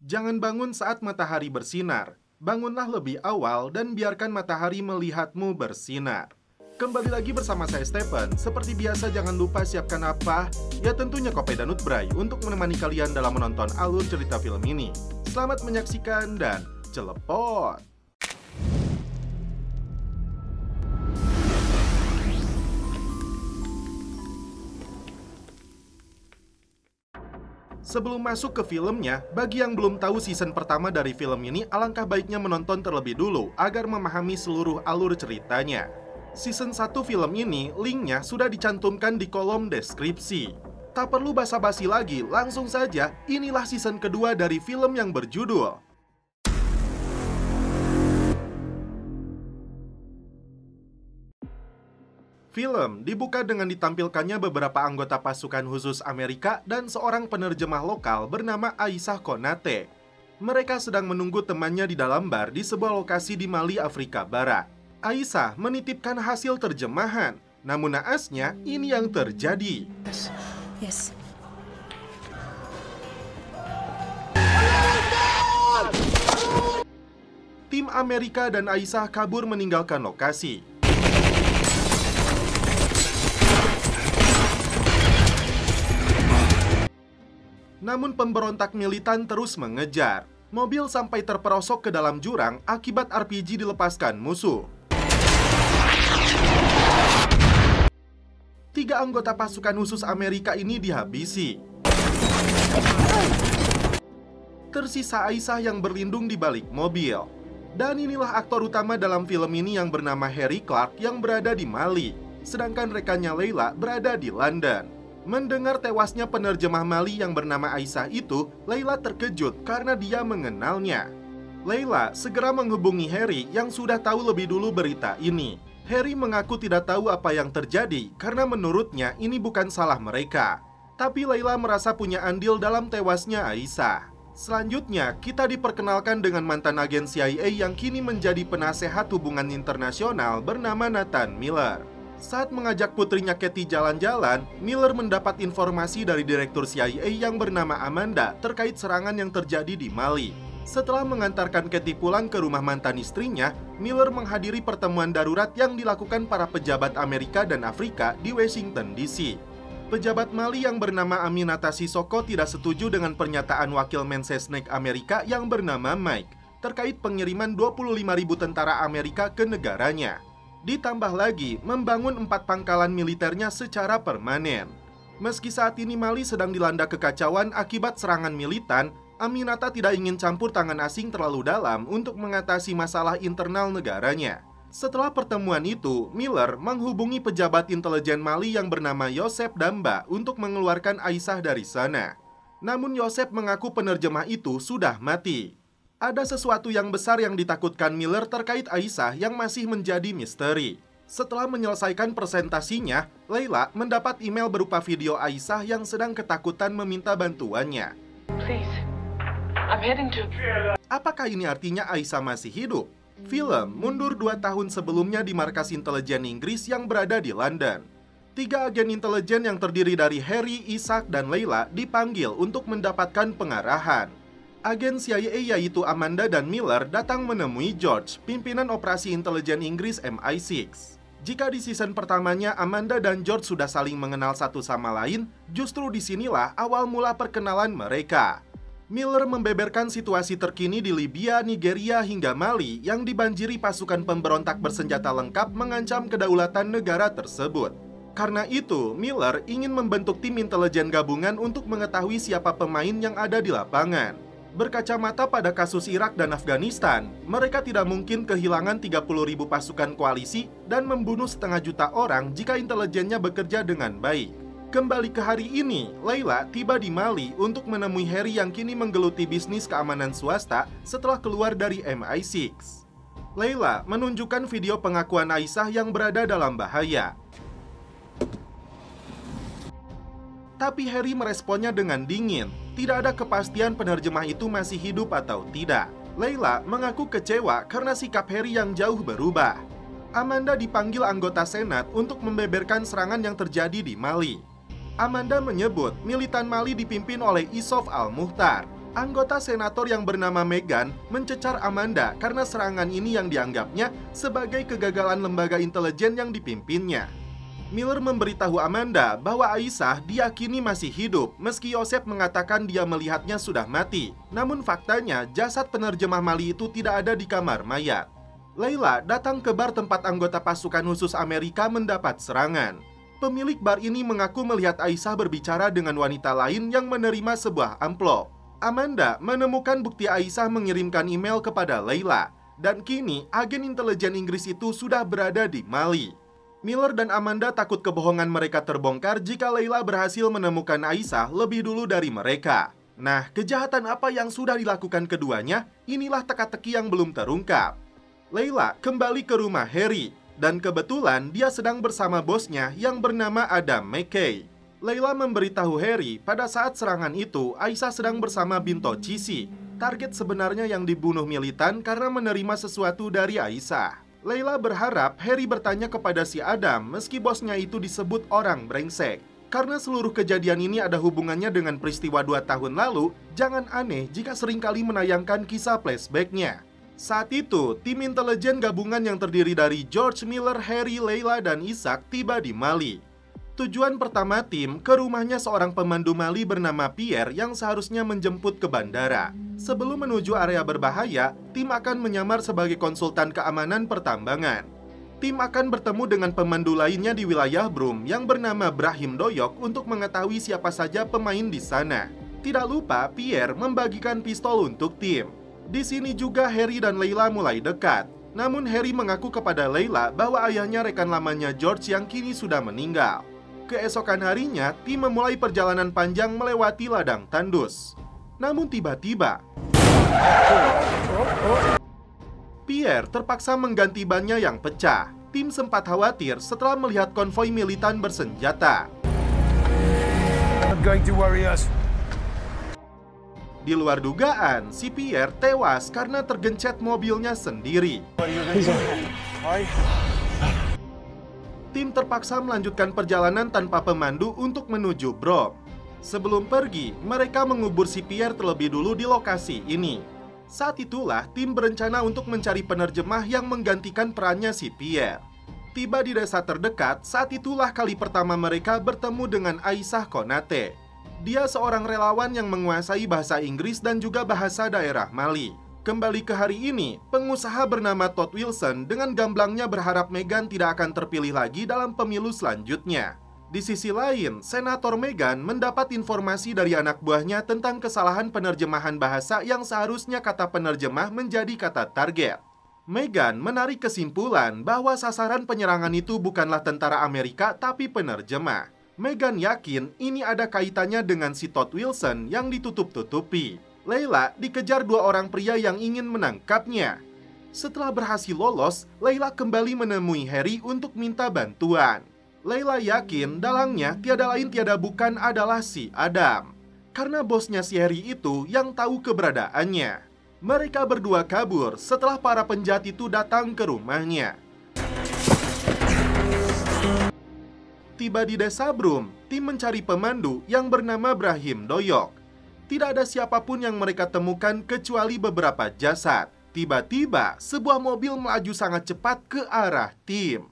Jangan bangun saat matahari bersinar. Bangunlah lebih awal dan biarkan matahari melihatmu bersinar. Kembali lagi bersama saya Stephen. Seperti biasa jangan lupa siapkan apa? Ya tentunya kopi dan Nutbray untuk menemani kalian dalam menonton alur cerita film ini. Selamat menyaksikan dan celepot! Sebelum masuk ke filmnya, bagi yang belum tahu season pertama dari film ini, alangkah baiknya menonton terlebih dulu agar memahami seluruh alur ceritanya. Season 1 film ini, linknya sudah dicantumkan di kolom deskripsi. Tak perlu basa-basi lagi, langsung saja, inilah season kedua dari film yang berjudul Film dibuka dengan ditampilkannya beberapa anggota pasukan khusus Amerika dan seorang penerjemah lokal bernama Aisyah Konate. Mereka sedang menunggu temannya di dalam bar di sebuah lokasi di Mali, Afrika Barat. Aisyah menitipkan hasil terjemahan, namun naasnya ini yang terjadi. Yes. Tim Amerika dan Aisyah kabur meninggalkan lokasi. Namun pemberontak militan terus mengejar. Mobil sampai terperosok ke dalam jurang akibat RPG dilepaskan musuh. 3 anggota pasukan khusus Amerika ini dihabisi. Tersisa Aisyah yang berlindung di balik mobil. Dan inilah aktor utama dalam film ini yang bernama Harry Clark yang berada di Mali. Sedangkan rekannya Leila berada di London. Mendengar tewasnya penerjemah Mali yang bernama Aisyah itu, Leila terkejut karena dia mengenalnya. Leila segera menghubungi Harry yang sudah tahu lebih dulu berita ini. Harry mengaku tidak tahu apa yang terjadi karena menurutnya ini bukan salah mereka. Tapi Leila merasa punya andil dalam tewasnya Aisyah. Selanjutnya, kita diperkenalkan dengan mantan agen CIA yang kini menjadi penasehat hubungan internasional bernama Nathan Miller. Saat mengajak putrinya Katie jalan-jalan, Miller mendapat informasi dari direktur CIA yang bernama Amanda terkait serangan yang terjadi di Mali. Setelah mengantarkan Katie pulang ke rumah mantan istrinya, Miller menghadiri pertemuan darurat yang dilakukan para pejabat Amerika dan Afrika di Washington, D.C. Pejabat Mali yang bernama Aminata Sissoko tidak setuju dengan pernyataan wakil Mensesnek Amerika yang bernama Mike terkait pengiriman 25.000 tentara Amerika ke negaranya. Ditambah lagi, membangun 4 pangkalan militernya secara permanen. Meski saat ini Mali sedang dilanda kekacauan akibat serangan militan, Aminata tidak ingin campur tangan asing terlalu dalam untuk mengatasi masalah internal negaranya. Setelah pertemuan itu, Miller menghubungi pejabat intelijen Mali yang bernama Yosep Damba untuk mengeluarkan Aisyah dari sana. Namun Yosep mengaku penerjemah itu sudah mati. Ada sesuatu yang besar yang ditakutkan Miller terkait Aisyah yang masih menjadi misteri. Setelah menyelesaikan presentasinya, Leila mendapat email berupa video Aisyah yang sedang ketakutan meminta bantuannya. Please. I'm heading to... Apakah ini artinya Aisyah masih hidup? Film mundur 2 tahun sebelumnya di markas intelijen Inggris yang berada di London. 3 agen intelijen yang terdiri dari Harry, Isaac, dan Leila dipanggil untuk mendapatkan pengarahan. Agen CIA yaitu Amanda dan Miller datang menemui George, pimpinan operasi intelijen Inggris MI6. Jika di season pertamanya Amanda dan George sudah saling mengenal satu sama lain, justru disinilah awal mula perkenalan mereka. Miller membeberkan situasi terkini di Libya, Nigeria, hingga Mali yang dibanjiri pasukan pemberontak bersenjata lengkap mengancam kedaulatan negara tersebut. Karena itu, Miller ingin membentuk tim intelijen gabungan untuk mengetahui siapa pemain yang ada di lapangan. Berkacamata pada kasus Irak dan Afghanistan, mereka tidak mungkin kehilangan 30.000 pasukan koalisi dan membunuh 500.000 orang jika intelijennya bekerja dengan baik. Kembali ke hari ini, Leila tiba di Mali untuk menemui Harry yang kini menggeluti bisnis keamanan swasta setelah keluar dari MI6. Leila menunjukkan video pengakuan Aisyah yang berada dalam bahaya. Tapi Harry meresponnya dengan dingin. Tidak ada kepastian penerjemah itu masih hidup atau tidak. Leila mengaku kecewa karena sikap Harry yang jauh berubah. Amanda dipanggil anggota Senat untuk membeberkan serangan yang terjadi di Mali. Amanda menyebut militan Mali dipimpin oleh Issouf al-Mukhtar. Anggota senator yang bernama Megan mencecar Amanda karena serangan ini yang dianggapnya sebagai kegagalan lembaga intelijen yang dipimpinnya. Miller memberitahu Amanda bahwa Aisyah diyakini masih hidup meski Yosef mengatakan dia melihatnya sudah mati. Namun faktanya jasad penerjemah Mali itu tidak ada di kamar mayat. Layla datang ke bar tempat anggota pasukan khusus Amerika mendapat serangan. Pemilik bar ini mengaku melihat Aisyah berbicara dengan wanita lain yang menerima sebuah amplop. Amanda menemukan bukti Aisyah mengirimkan email kepada Layla, dan kini agen intelijen Inggris itu sudah berada di Mali. Miller dan Amanda takut kebohongan mereka terbongkar jika Layla berhasil menemukan Aisyah lebih dulu dari mereka. Nah, kejahatan apa yang sudah dilakukan keduanya? Inilah teka-teki yang belum terungkap. Layla kembali ke rumah Harry, dan kebetulan dia sedang bersama bosnya yang bernama Adam McKay. Layla memberitahu Harry pada saat serangan itu Aisyah sedang bersama Binto Cisi, target sebenarnya yang dibunuh militan karena menerima sesuatu dari Aisyah. Layla berharap Harry bertanya kepada si Adam meski bosnya itu disebut orang brengsek. Karena seluruh kejadian ini ada hubungannya dengan peristiwa 2 tahun lalu, jangan aneh jika seringkali menayangkan kisah flashback-nya. Saat itu, tim intelijen gabungan yang terdiri dari George, Miller, Harry, Layla, dan Isaac tiba di Mali. Tujuan pertama tim ke rumahnya seorang pemandu Mali bernama Pierre yang seharusnya menjemput ke bandara. Sebelum menuju area berbahaya, tim akan menyamar sebagai konsultan keamanan pertambangan. Tim akan bertemu dengan pemandu lainnya di wilayah Brum yang bernama Brahim Doyok untuk mengetahui siapa saja pemain di sana. Tidak lupa, Pierre membagikan pistol untuk tim. Di sini juga Harry dan Layla mulai dekat. Namun Harry mengaku kepada Layla bahwa ayahnya rekan lamanya George yang kini sudah meninggal. Keesokan harinya, tim memulai perjalanan panjang melewati ladang tandus. Namun tiba-tiba, Pierre terpaksa mengganti bannya yang pecah. Tim sempat khawatir setelah melihat konvoi militan bersenjata. Di luar dugaan, si Pierre tewas karena tergencet mobilnya sendiri. Tim terpaksa melanjutkan perjalanan tanpa pemandu untuk menuju Brom. Sebelum pergi, mereka mengubur si Pierre terlebih dulu di lokasi ini. Saat itulah tim berencana untuk mencari penerjemah yang menggantikan perannya si Pierre. Tiba di desa terdekat, saat itulah kali pertama mereka bertemu dengan Aisyah Konate. Dia seorang relawan yang menguasai bahasa Inggris dan juga bahasa daerah Mali. Kembali ke hari ini, pengusaha bernama Todd Wilson dengan gamblangnya berharap Megan tidak akan terpilih lagi dalam pemilu selanjutnya. Di sisi lain, Senator Megan mendapat informasi dari anak buahnya tentang kesalahan penerjemahan bahasa yang seharusnya kata penerjemah menjadi kata target. Megan menarik kesimpulan bahwa sasaran penyerangan itu bukanlah tentara Amerika tapi penerjemah. Megan yakin ini ada kaitannya dengan si Todd Wilson yang ditutup-tutupi. Layla dikejar 2 orang pria yang ingin menangkapnya. Setelah berhasil lolos, Layla kembali menemui Harry untuk minta bantuan. Layla yakin dalangnya tiada lain tiada bukan adalah si Adam. Karena bosnya si Harry itu yang tahu keberadaannya. Mereka berdua kabur setelah para penjahat itu datang ke rumahnya. Tiba di desa Brum, tim mencari pemandu yang bernama Brahim Doyok. Tidak ada siapapun yang mereka temukan kecuali beberapa jasad. Tiba-tiba, sebuah mobil melaju sangat cepat ke arah tim.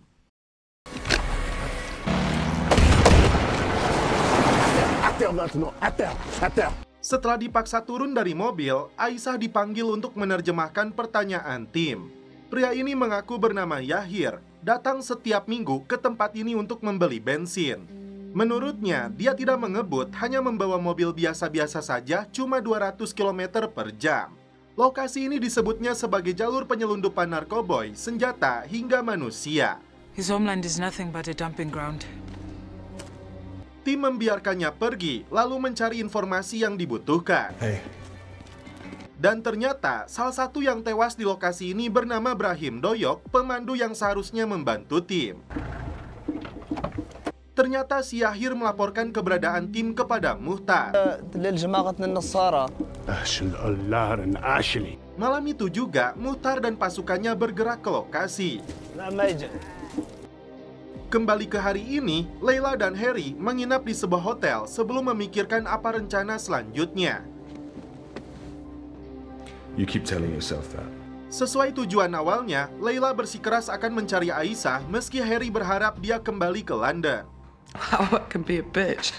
Setelah dipaksa turun dari mobil, Aisyah dipanggil untuk menerjemahkan pertanyaan tim. Pria ini mengaku bernama Yahir, datang setiap minggu ke tempat ini untuk membeli bensin. Menurutnya, dia tidak mengebut, hanya membawa mobil biasa-biasa saja, cuma 200 km per jam. Lokasi ini disebutnya sebagai jalur penyelundupan narkoboy, senjata, hingga manusia. His homeland is nothing but a dumping ground. Tim membiarkannya pergi, lalu mencari informasi yang dibutuhkan. Dan ternyata, salah satu yang tewas di lokasi ini bernama Brahim Doyok, pemandu yang seharusnya membantu tim. Ternyata si Yahir melaporkan keberadaan tim kepada Muhtar. Malam itu juga, Muhtar dan pasukannya bergerak ke lokasi. Kembali ke hari ini, Layla dan Harry menginap di sebuah hotel sebelum memikirkan apa rencana selanjutnya. You keep telling yourself that. Sesuai tujuan awalnya, Layla bersikeras akan mencari Aisyah meski Harry berharap dia kembali ke London. How I can be a bitch.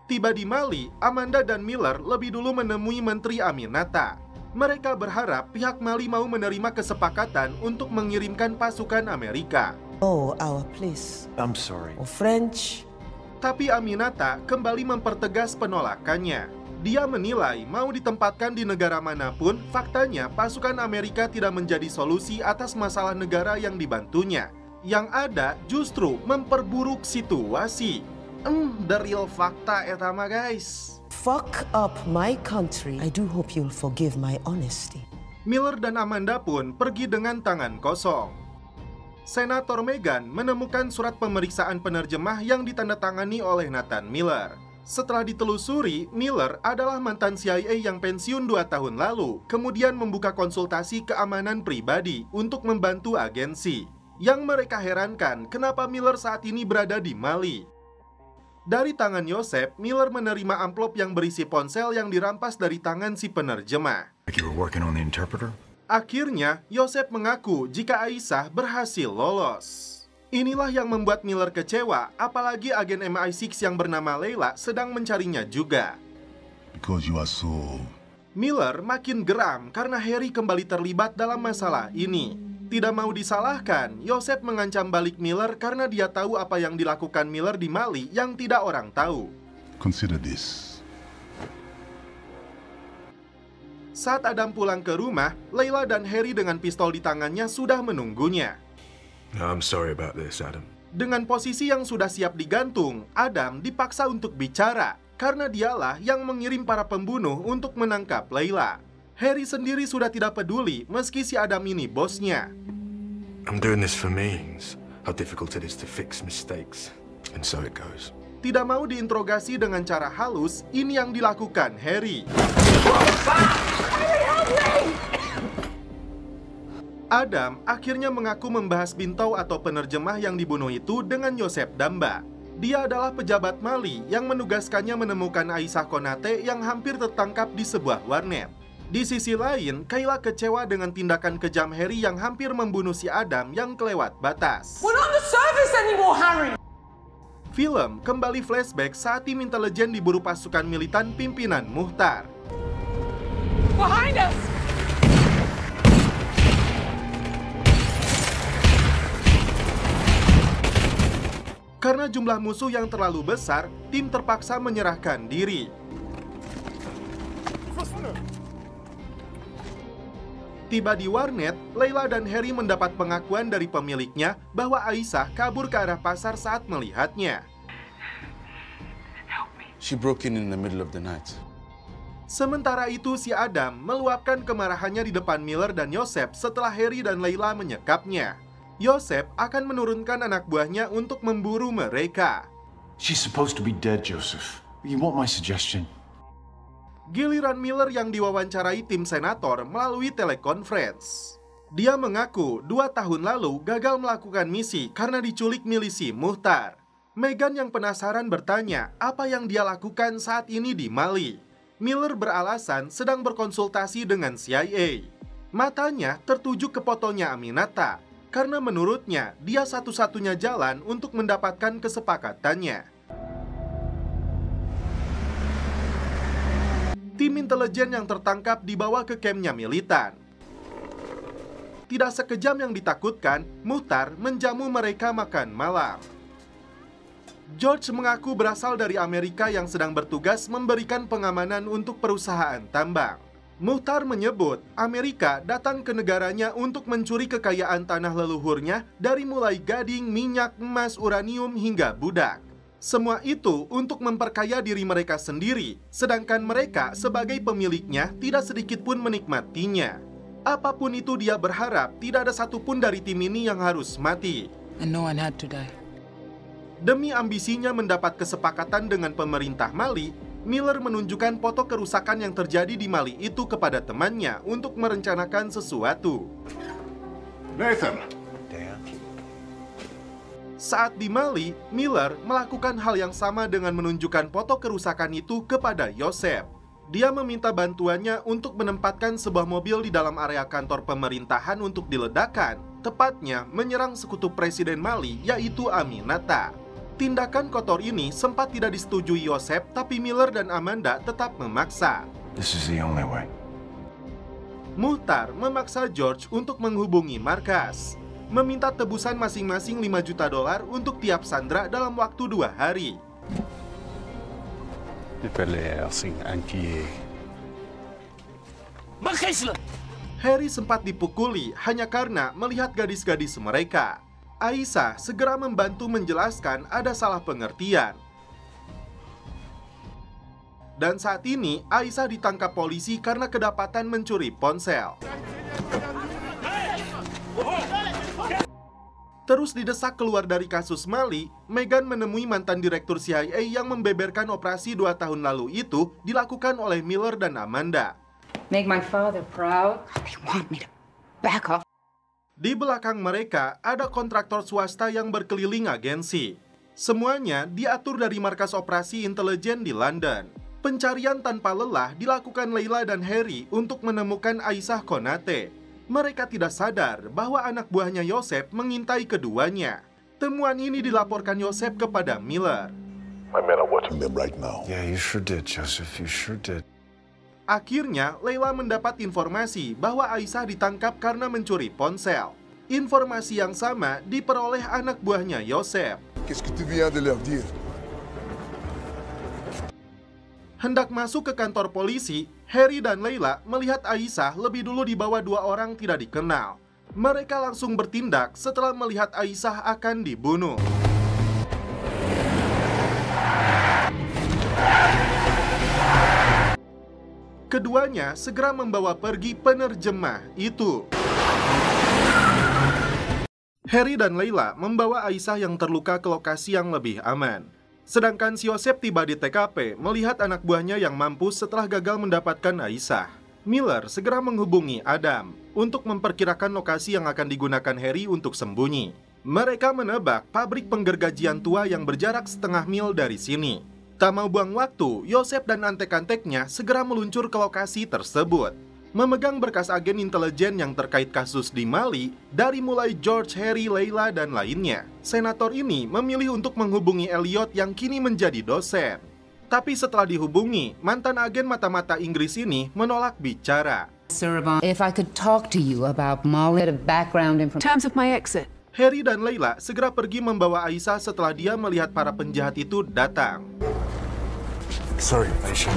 Tiba di Mali, Amanda dan Miller lebih dulu menemui Menteri Aminata. Mereka berharap pihak Mali mau menerima kesepakatan untuk mengirimkan pasukan Amerika. Oh, our place. I'm sorry. Or French. Tapi Aminata kembali mempertegas penolakannya. Dia menilai mau ditempatkan di negara manapun, faktanya pasukan Amerika tidak menjadi solusi atas masalah negara yang dibantunya. Yang ada justru memperburuk situasi. The real fakta etama guys. Fuck up my country. I do hope you'll forgive my honesty. Miller dan Amanda pun pergi dengan tangan kosong. Senator Meghan menemukan surat pemeriksaan penerjemah yang ditandatangani oleh Nathan Miller. Setelah ditelusuri, Miller adalah mantan CIA yang pensiun 2 tahun lalu, kemudian membuka konsultasi keamanan pribadi untuk membantu agensi. Yang mereka herankan, kenapa Miller saat ini berada di Mali. Dari tangan Joseph, Miller menerima amplop yang berisi ponsel yang dirampas dari tangan si penerjemah. You were working on the interpreter? Akhirnya, Joseph mengaku jika Aisyah berhasil lolos. Inilah yang membuat Miller kecewa, apalagi agen MI6 yang bernama Layla sedang mencarinya juga. Because you are so... Miller makin geram karena Harry kembali terlibat dalam masalah ini. Tidak mau disalahkan, Joseph mengancam balik Miller karena dia tahu apa yang dilakukan Miller di Mali yang tidak orang tahu. Consider this. Saat Adam pulang ke rumah, Layla dan Harry dengan pistol di tangannya sudah menunggunya. No, I'm sorry about this, Adam. Dengan posisi yang sudah siap digantung, Adam dipaksa untuk bicara karena dialah yang mengirim para pembunuh untuk menangkap Layla. Harry sendiri sudah tidak peduli meski si Adam ini bosnya. I'm doing this for me. How difficult it is to fix mistakes. And so it goes. Tidak mau diinterogasi dengan cara halus, ini yang dilakukan Harry. Adam akhirnya mengaku membahas bintau atau penerjemah yang dibunuh itu dengan Joseph Damba. Dia adalah pejabat Mali yang menugaskannya menemukan Aisyah Konate yang hampir tertangkap di sebuah warnet. Di sisi lain, Kayla kecewa dengan tindakan kejam Harry yang hampir membunuh si Adam yang kelewat batas. We're not on the surface anymore, Harry! Film kembali flashback saat tim intelijen diburu pasukan militan pimpinan Muhtar. Behind us! Karena jumlah musuh yang terlalu besar, tim terpaksa menyerahkan diri. Tiba di warnet, Layla dan Harry mendapat pengakuan dari pemiliknya bahwa Aisyah kabur ke arah pasar saat melihatnya. She broke in the middle of the night. Sementara itu, si Adam meluapkan kemarahannya di depan Miller dan Joseph setelah Harry dan Layla menyekapnya. Joseph akan menurunkan anak buahnya untuk memburu mereka. She's supposed to be dead, Joseph. You want my suggestion? Giliran Miller yang diwawancarai tim senator melalui telekonferensi. Dia mengaku 2 tahun lalu gagal melakukan misi karena diculik milisi Muhtar. Meghan yang penasaran bertanya apa yang dia lakukan saat ini di Mali. Miller beralasan sedang berkonsultasi dengan CIA. Matanya tertuju ke fotonya Aminata, karena menurutnya dia satu-satunya jalan untuk mendapatkan kesepakatannya. Tim intelijen yang tertangkap dibawa ke kampnya militan. Tidak sekejam yang ditakutkan, Muhtar menjamu mereka makan malam. George mengaku berasal dari Amerika yang sedang bertugas memberikan pengamanan untuk perusahaan tambang. Muhtar menyebut Amerika datang ke negaranya untuk mencuri kekayaan tanah leluhurnya dari mulai gading, minyak, emas, uranium hingga budak. Semua itu untuk memperkaya diri mereka sendiri, sedangkan mereka sebagai pemiliknya tidak sedikit pun menikmatinya. Apapun itu dia berharap tidak ada satupun dari tim ini yang harus mati. And no one had to die. Demi ambisinya mendapat kesepakatan dengan pemerintah Mali, Miller menunjukkan foto kerusakan yang terjadi di Mali itu kepada temannya untuk merencanakan sesuatu. Nathan! Saat di Mali, Miller melakukan hal yang sama dengan menunjukkan foto kerusakan itu kepada Joseph. Dia meminta bantuannya untuk menempatkan sebuah mobil di dalam area kantor pemerintahan untuk diledakkan, tepatnya menyerang sekutu Presiden Mali, yaitu Aminata. Tindakan kotor ini sempat tidak disetujui Joseph, tapi Miller dan Amanda tetap memaksa. This is the only way. Muhtar memaksa George untuk menghubungi markas, meminta tebusan masing-masing $5 juta untuk tiap sandera dalam waktu 2 hari. Harry sempat dipukuli hanya karena melihat gadis-gadis mereka. Aisyah segera membantu menjelaskan ada salah pengertian. Dan saat ini Aisyah ditangkap polisi karena kedapatan mencuri ponsel. Terus didesak keluar dari kasus Mali, Meghan menemui mantan direktur CIA yang membeberkan operasi 2 tahun lalu itu dilakukan oleh Miller dan Amanda. Make my father proud. They want me to back off. Di belakang mereka ada kontraktor swasta yang berkeliling agensi. Semuanya diatur dari markas operasi intelijen di London. Pencarian tanpa lelah dilakukan Leila dan Harry untuk menemukan Aisyah Konate. Mereka tidak sadar bahwa anak buahnya Joseph mengintai keduanya. Temuan ini dilaporkan Joseph kepada Miller. My men are watching them right now. Yeah, you sure did, Joseph. You sure did. Akhirnya, Leila mendapat informasi bahwa Aisyah ditangkap karena mencuri ponsel. Informasi yang sama diperoleh anak buahnya Joseph. Qu'est-ce que tu viens de leur dire? Hendak masuk ke kantor polisi, Harry dan Leila melihat Aisyah lebih dulu dibawa 2 orang tidak dikenal. Mereka langsung bertindak setelah melihat Aisyah akan dibunuh. Keduanya segera membawa pergi penerjemah itu. Harry dan Leila membawa Aisyah yang terluka ke lokasi yang lebih aman. Sedangkan si Joseph tiba di TKP melihat anak buahnya yang mampus setelah gagal mendapatkan Aisyah. Miller segera menghubungi Adam untuk memperkirakan lokasi yang akan digunakan Harry untuk sembunyi. Mereka menebak pabrik penggergajian tua yang berjarak setengah mil dari sini. Tak mau buang waktu, Joseph dan antek-anteknya segera meluncur ke lokasi tersebut. Memegang berkas agen intelijen yang terkait kasus di Mali, dari mulai George, Harry, Leila, dan lainnya. Senator ini memilih untuk menghubungi Elliot yang kini menjadi dosen. Tapi setelah dihubungi, mantan agen mata-mata Inggris ini menolak bicara. Sir Yvonne, if I could talk to you about Mali, a background information. In terms of my exit. Harry dan Leila segera pergi membawa Aisyah setelah dia melihat para penjahat itu datang. Sorry, Aisha.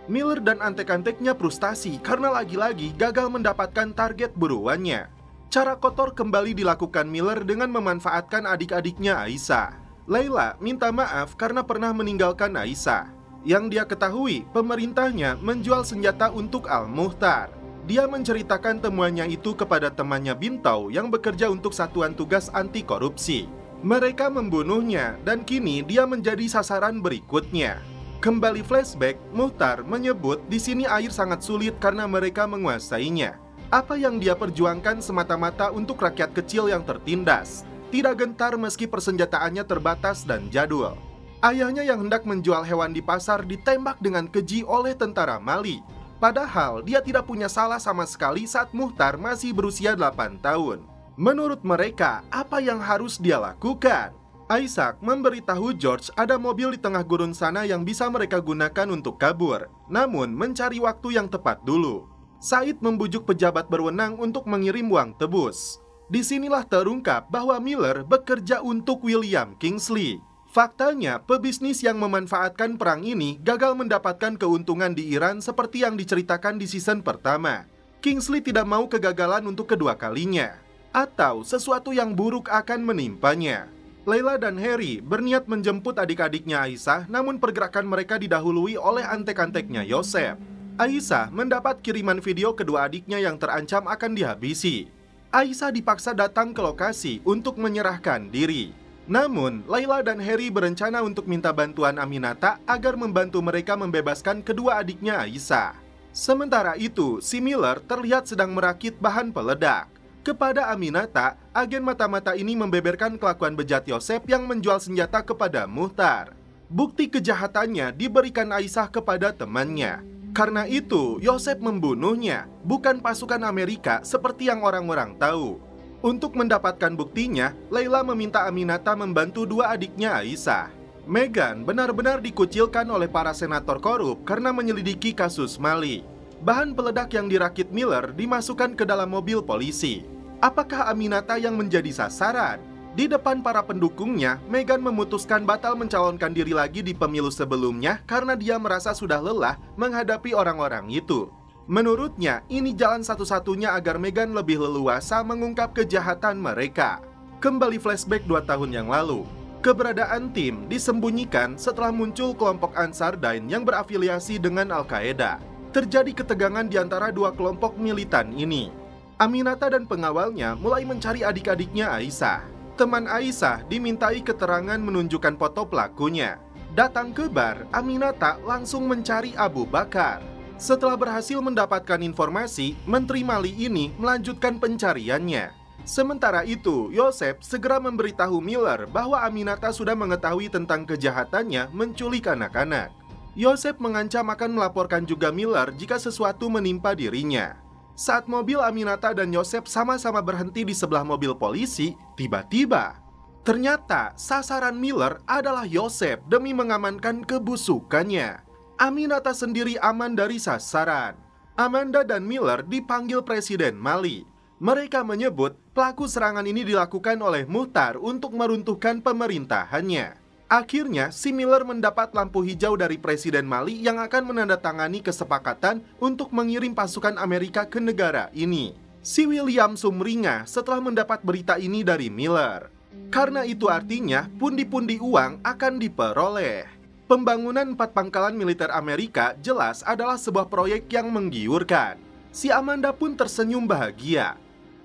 Miller dan antek-anteknya frustasi karena lagi-lagi gagal mendapatkan target buruannya. Cara kotor kembali dilakukan Miller dengan memanfaatkan adik-adiknya Aisyah. Leila minta maaf karena pernah meninggalkan Aisyah. Yang dia ketahui, pemerintahnya menjual senjata untuk Al-Muhtar. Dia menceritakan temuannya itu kepada temannya Bintau yang bekerja untuk Satuan Tugas Anti Korupsi. Mereka membunuhnya dan kini dia menjadi sasaran berikutnya. Kembali flashback, Muhtar menyebut di sini air sangat sulit karena mereka menguasainya. Apa yang dia perjuangkan semata-mata untuk rakyat kecil yang tertindas. Tidak gentar meski persenjataannya terbatas dan jadul. Ayahnya yang hendak menjual hewan di pasar ditembak dengan keji oleh tentara Mali. Padahal dia tidak punya salah sama sekali saat Muhtar masih berusia 8 tahun. Menurut mereka, apa yang harus dia lakukan? Isaac memberitahu George ada mobil di tengah gurun sana yang bisa mereka gunakan untuk kabur. Namun mencari waktu yang tepat dulu. Said membujuk pejabat berwenang untuk mengirim uang tebus. Disinilah terungkap bahwa Miller bekerja untuk William Kingsley. Faktanya, pebisnis yang memanfaatkan perang ini gagal mendapatkan keuntungan di Iran seperti yang diceritakan di season pertama. Kingsley tidak mau kegagalan untuk kedua kalinya. Atau sesuatu yang buruk akan menimpanya. Leila dan Harry berniat menjemput adik-adiknya Aisyah, namun pergerakan mereka didahului oleh antek-anteknya Joseph. Aisyah mendapat kiriman video kedua adiknya yang terancam akan dihabisi. Aisyah dipaksa datang ke lokasi untuk menyerahkan diri. Namun, Layla dan Harry berencana untuk minta bantuan Aminata agar membantu mereka membebaskan kedua adiknya Aisyah. Sementara itu, si Miller terlihat sedang merakit bahan peledak. Kepada Aminata, agen mata-mata ini membeberkan kelakuan bejat Yosef yang menjual senjata kepada Muhtar. Bukti kejahatannya diberikan Aisyah kepada temannya. Karena itu, Yosef membunuhnya, bukan pasukan Amerika seperti yang orang-orang tahu. Untuk mendapatkan buktinya, Layla meminta Aminata membantu dua adiknya Aisyah. Meghan benar-benar dikucilkan oleh para senator korup karena menyelidiki kasus Mali. Bahan peledak yang dirakit Miller dimasukkan ke dalam mobil polisi. Apakah Aminata yang menjadi sasaran? Di depan para pendukungnya, Meghan memutuskan batal mencalonkan diri lagi di pemilu sebelumnya karena dia merasa sudah lelah menghadapi orang-orang itu. Menurutnya, ini jalan satu-satunya agar Meghan lebih leluasa mengungkap kejahatan mereka. Kembali flashback 2 tahun yang lalu. Keberadaan tim disembunyikan setelah muncul kelompok Ansar Dine yang berafiliasi dengan Al-Qaeda. Terjadi ketegangan di antara dua kelompok militan ini. Aminata dan pengawalnya mulai mencari adik-adiknya Aisyah. Teman Aisyah dimintai keterangan menunjukkan foto pelakunya. Datang ke bar, Aminata langsung mencari Abu Bakar. Setelah berhasil mendapatkan informasi, Menteri Mali ini melanjutkan pencariannya. Sementara itu, Yosef segera memberitahu Miller bahwa Aminata sudah mengetahui tentang kejahatannya menculik anak-anak. Yosef mengancam akan melaporkan juga Miller jika sesuatu menimpa dirinya. Saat mobil Aminata dan Yosef sama-sama berhenti di sebelah mobil polisi, tiba-tiba ternyata sasaran Miller adalah Yosef demi mengamankan kebusukannya. Aminata sendiri aman dari sasaran. Amanda dan Miller dipanggil Presiden Mali. Mereka menyebut pelaku serangan ini dilakukan oleh Muhtar untuk meruntuhkan pemerintahannya. Akhirnya, si Miller mendapat lampu hijau dari Presiden Mali yang akan menandatangani kesepakatan untuk mengirim pasukan Amerika ke negara ini. Si William sumringah setelah mendapat berita ini dari Miller. Karena itu artinya pundi-pundi uang akan diperoleh. Pembangunan 4 pangkalan militer Amerika jelas adalah sebuah proyek yang menggiurkan. Si Amanda pun tersenyum bahagia.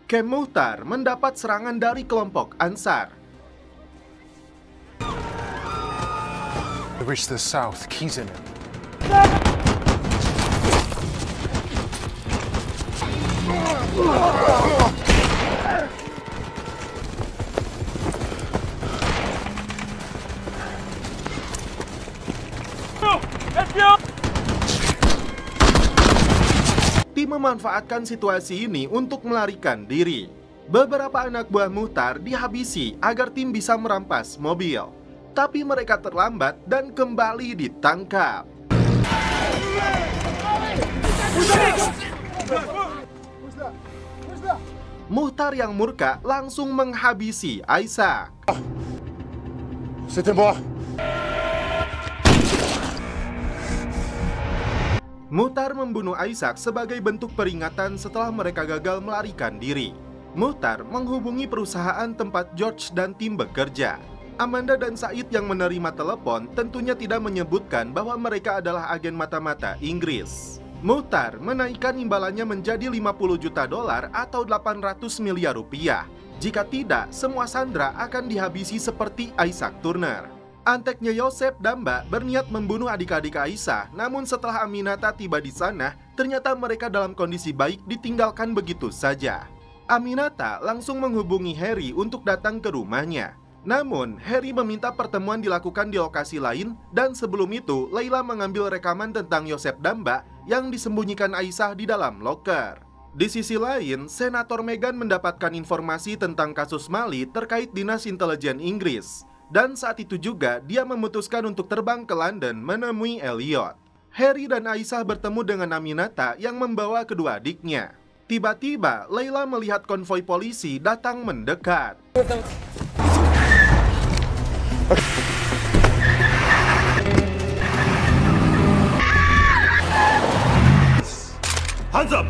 Camp Muhtar mendapat serangan dari kelompok Ansar. The rich to the south, keys in it. Tim memanfaatkan situasi ini untuk melarikan diri. Beberapa anak buah Muhtar dihabisi agar tim bisa merampas mobil. Tapi mereka terlambat dan kembali ditangkap. Muhtar yang murka langsung menghabisi Aisyah. Muhtar membunuh Aisyah sebagai bentuk peringatan setelah mereka gagal melarikan diri. Muhtar menghubungi perusahaan tempat George dan tim bekerja. Amanda dan Said yang menerima telepon tentunya tidak menyebutkan bahwa mereka adalah agen mata-mata Inggris. Muhtar menaikkan imbalannya menjadi 50 juta dolar atau 800 miliar rupiah. Jika tidak, semua sandera akan dihabisi seperti Isaac Turner. Anteknya Yosef Damba berniat membunuh adik-adik Aisyah, namun setelah Aminata tiba di sana, ternyata mereka dalam kondisi baik ditinggalkan begitu saja. Aminata langsung menghubungi Harry untuk datang ke rumahnya. Namun, Harry meminta pertemuan dilakukan di lokasi lain, dan sebelum itu, Layla mengambil rekaman tentang Yosef Damba yang disembunyikan Aisyah di dalam loker. Di sisi lain, Senator Meghan mendapatkan informasi tentang kasus Mali terkait Dinas Intelijen Inggris. Dan saat itu juga dia memutuskan untuk terbang ke London menemui Elliot. Harry dan Aisyah bertemu dengan Aminata yang membawa kedua adiknya. Tiba-tiba Layla melihat konvoi polisi datang mendekat. Hands up!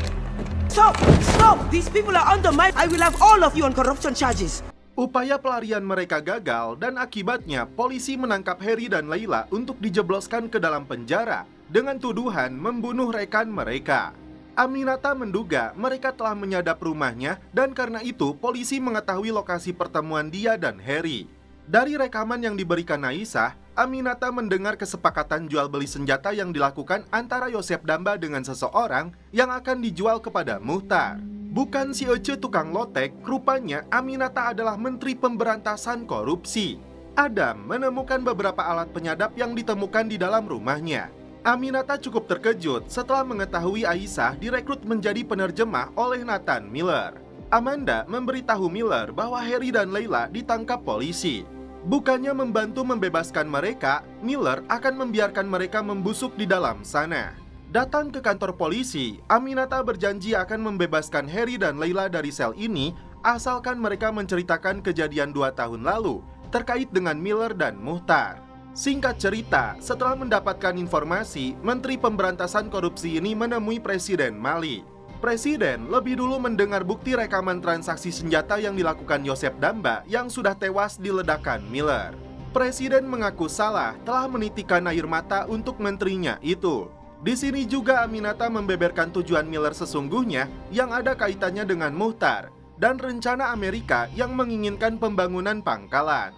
Stop! Stop! These people are under my... I will have all of you on corruption charges. Upaya pelarian mereka gagal dan akibatnya polisi menangkap Harry dan Layla untuk dijebloskan ke dalam penjara dengan tuduhan membunuh rekan mereka. Aminata menduga mereka telah menyadap rumahnya dan karena itu polisi mengetahui lokasi pertemuan dia dan Harry. Dari rekaman yang diberikan Aisyah, Aminata mendengar kesepakatan jual beli senjata yang dilakukan antara Yosef Damba dengan seseorang yang akan dijual kepada Muhtar. Bukan si Ece tukang lotek, rupanya Aminata adalah Menteri Pemberantasan Korupsi. Adam menemukan beberapa alat penyadap yang ditemukan di dalam rumahnya. Aminata cukup terkejut setelah mengetahui Aisyah direkrut menjadi penerjemah oleh Nathan Miller. Amanda memberitahu Miller bahwa Harry dan Layla ditangkap polisi. Bukannya membantu membebaskan mereka, Miller akan membiarkan mereka membusuk di dalam sana. Datang ke kantor polisi, Aminata berjanji akan membebaskan Harry dan Layla dari sel ini asalkan mereka menceritakan kejadian 2 tahun lalu terkait dengan Miller dan Muhtar. Singkat cerita, setelah mendapatkan informasi, Menteri Pemberantasan Korupsi ini menemui Presiden Mali. Presiden lebih dulu mendengar bukti rekaman transaksi senjata yang dilakukan Yosef Damba yang sudah tewas di ledakan Miller. Presiden mengaku salah telah menitikan air mata untuk menterinya itu. Di sini juga Aminata membeberkan tujuan Miller sesungguhnya yang ada kaitannya dengan Muhtar dan rencana Amerika yang menginginkan pembangunan pangkalan.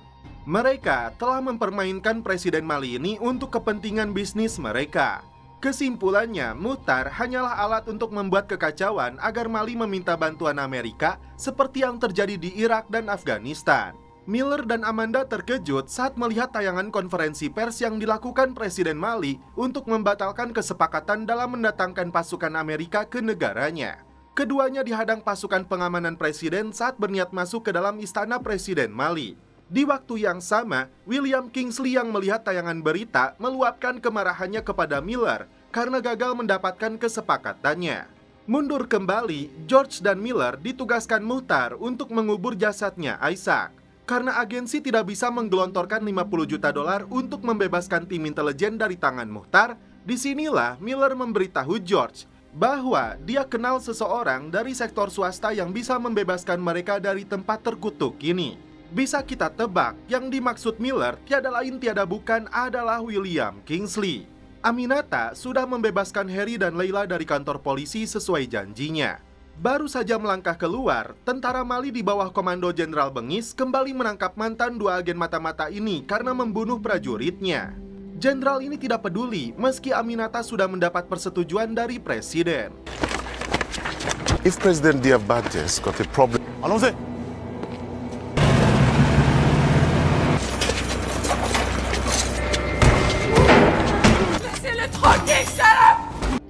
Mereka telah mempermainkan Presiden Mali ini untuk kepentingan bisnis mereka. Kesimpulannya, Muhtar hanyalah alat untuk membuat kekacauan agar Mali meminta bantuan Amerika seperti yang terjadi di Irak dan Afghanistan. Miller dan Amanda terkejut saat melihat tayangan konferensi pers yang dilakukan Presiden Mali untuk membatalkan kesepakatan dalam mendatangkan pasukan Amerika ke negaranya. Keduanya dihadang pasukan pengamanan Presiden saat berniat masuk ke dalam istana Presiden Mali. Di waktu yang sama, William Kingsley yang melihat tayangan berita meluapkan kemarahannya kepada Miller karena gagal mendapatkan kesepakatannya. Mundur kembali, George dan Miller ditugaskan Muhtar untuk mengubur jasadnya Isaac. Karena agensi tidak bisa menggelontorkan 50 juta dolar untuk membebaskan tim intelijen dari tangan Muhtar, disinilah Miller memberitahu George bahwa dia kenal seseorang dari sektor swasta yang bisa membebaskan mereka dari tempat terkutuk ini. Bisa kita tebak, yang dimaksud Miller tiada lain tiada bukan adalah William Kingsley. Aminata sudah membebaskan Harry dan Layla dari kantor polisi sesuai janjinya. Baru saja melangkah keluar, tentara Mali di bawah komando Jenderal Bengis kembali menangkap mantan 2 agen mata-mata ini karena membunuh prajuritnya. Jenderal ini tidak peduli meski Aminata sudah mendapat persetujuan dari Presiden. If President Diabates got a problem... Allons-y!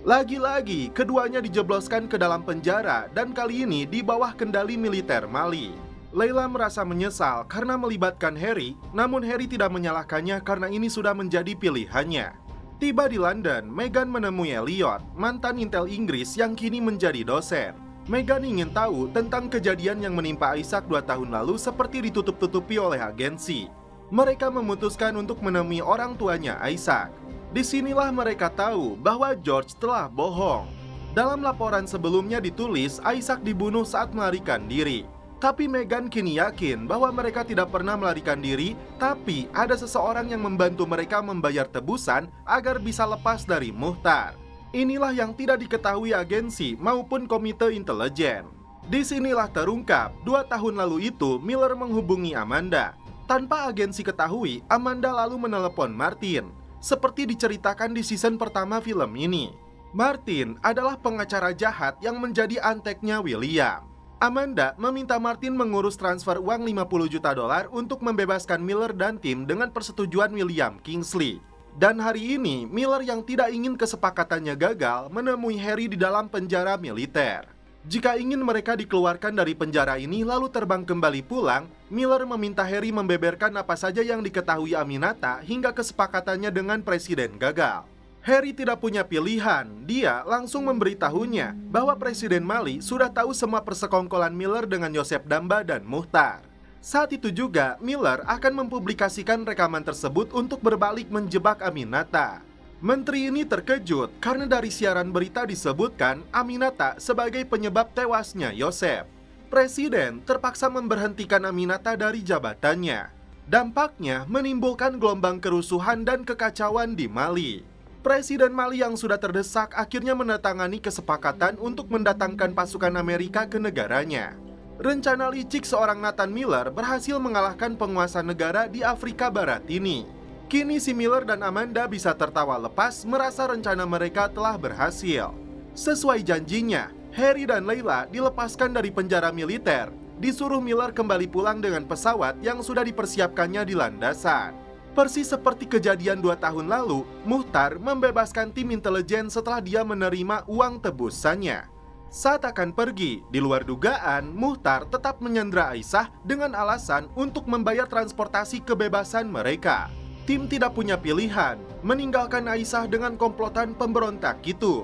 Lagi-lagi, keduanya dijebloskan ke dalam penjara dan kali ini di bawah kendali militer Mali. Layla merasa menyesal karena melibatkan Harry, namun Harry tidak menyalahkannya karena ini sudah menjadi pilihannya. Tiba di London, Meghan menemui Elliot, mantan intel Inggris yang kini menjadi dosen. Meghan ingin tahu tentang kejadian yang menimpa Isaac 2 tahun lalu seperti ditutup-tutupi oleh agensi. Mereka memutuskan untuk menemui orang tuanya Isaac. Disinilah mereka tahu bahwa George telah bohong. Dalam laporan sebelumnya ditulis Isaac dibunuh saat melarikan diri. Tapi Meghan kini yakin bahwa mereka tidak pernah melarikan diri, tapi ada seseorang yang membantu mereka membayar tebusan agar bisa lepas dari Muhtar. Inilah yang tidak diketahui agensi maupun komite intelijen. Disinilah terungkap, 2 tahun lalu itu Miller menghubungi Amanda. Tanpa agensi ketahui, Amanda lalu menelepon Martin. Seperti diceritakan di season pertama film ini, Martin adalah pengacara jahat yang menjadi anteknya William. Amanda meminta Martin mengurus transfer uang 50 juta dolar untuk membebaskan Miller dan tim dengan persetujuan William Kingsley. Dan hari ini, Miller yang tidak ingin kesepakatannya gagal menemui Harry di dalam penjara militer. Jika ingin mereka dikeluarkan dari penjara ini lalu terbang kembali pulang, Miller meminta Harry membeberkan apa saja yang diketahui Aminata hingga kesepakatannya dengan Presiden gagal. Harry tidak punya pilihan, dia langsung memberitahunya bahwa Presiden Mali sudah tahu semua persekongkolan Miller dengan Yosef Damba dan Muhtar. Saat itu juga, Miller akan mempublikasikan rekaman tersebut untuk berbalik menjebak Aminata. Menteri ini terkejut karena dari siaran berita disebutkan Aminata sebagai penyebab tewasnya Yosef. Presiden terpaksa memberhentikan Aminata dari jabatannya. Dampaknya menimbulkan gelombang kerusuhan dan kekacauan di Mali. Presiden Mali yang sudah terdesak akhirnya menandatangani kesepakatan untuk mendatangkan pasukan Amerika ke negaranya. Rencana licik seorang Nathan Miller berhasil mengalahkan penguasa negara di Afrika Barat ini. Kini si Miller dan Amanda bisa tertawa lepas merasa rencana mereka telah berhasil. Sesuai janjinya, Harry dan Layla dilepaskan dari penjara militer. Disuruh Miller kembali pulang dengan pesawat yang sudah dipersiapkannya di landasan. Persis seperti kejadian 2 tahun lalu, Muhtar membebaskan tim intelijen setelah dia menerima uang tebusannya. Saat akan pergi, di luar dugaan, Muhtar tetap menyandra Aisyah dengan alasan untuk membayar transportasi kebebasan mereka. Tim tidak punya pilihan, meninggalkan Aisyah dengan komplotan pemberontak itu.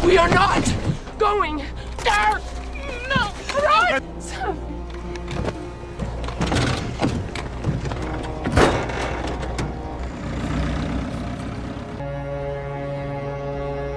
We are not going there! No! Run!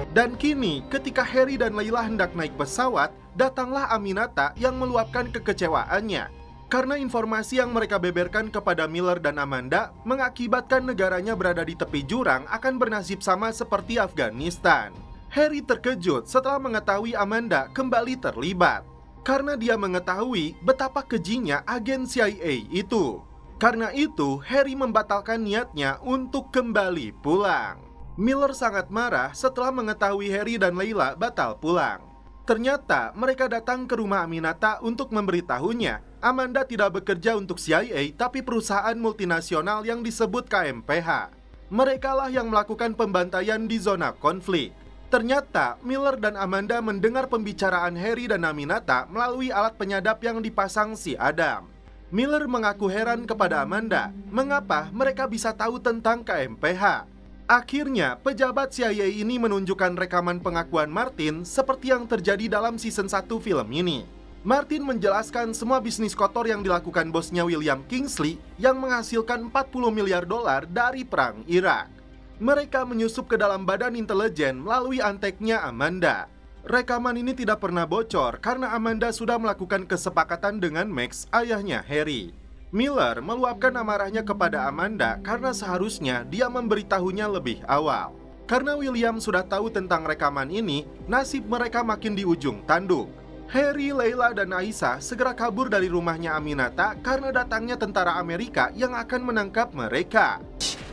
Dan kini, ketika Harry dan Layla hendak naik pesawat, datanglah Aminata yang meluapkan kekecewaannya. Karena informasi yang mereka beberkan kepada Miller dan Amanda mengakibatkan negaranya berada di tepi jurang akan bernasib sama seperti Afghanistan. Harry terkejut setelah mengetahui Amanda kembali terlibat. Karena dia mengetahui betapa kejinya agen CIA itu. Karena itu, Harry membatalkan niatnya untuk kembali pulang. Miller sangat marah setelah mengetahui Harry dan Layla batal pulang. Ternyata mereka datang ke rumah Aminata untuk memberitahunya Amanda tidak bekerja untuk CIA tapi perusahaan multinasional yang disebut KMPH. Merekalah yang melakukan pembantaian di zona konflik. Ternyata Miller dan Amanda mendengar pembicaraan Harry dan Aminata melalui alat penyadap yang dipasang si Adam. Miller mengaku heran kepada Amanda mengapa mereka bisa tahu tentang KMPH. Akhirnya, pejabat CIA ini menunjukkan rekaman pengakuan Martin seperti yang terjadi dalam season 1 film ini. Martin menjelaskan semua bisnis kotor yang dilakukan bosnya William Kingsley yang menghasilkan 40 miliar dolar dari perang Irak. Mereka menyusup ke dalam badan intelijen melalui anteknya Amanda. Rekaman ini tidak pernah bocor karena Amanda sudah melakukan kesepakatan dengan Max, ayahnya Harry. Miller meluapkan amarahnya kepada Amanda karena seharusnya dia memberitahunya lebih awal. Karena William sudah tahu tentang rekaman ini, nasib mereka makin di ujung tanduk. Harry, Layla, dan Aisyah segera kabur dari rumahnya Aminata karena datangnya tentara Amerika yang akan menangkap mereka.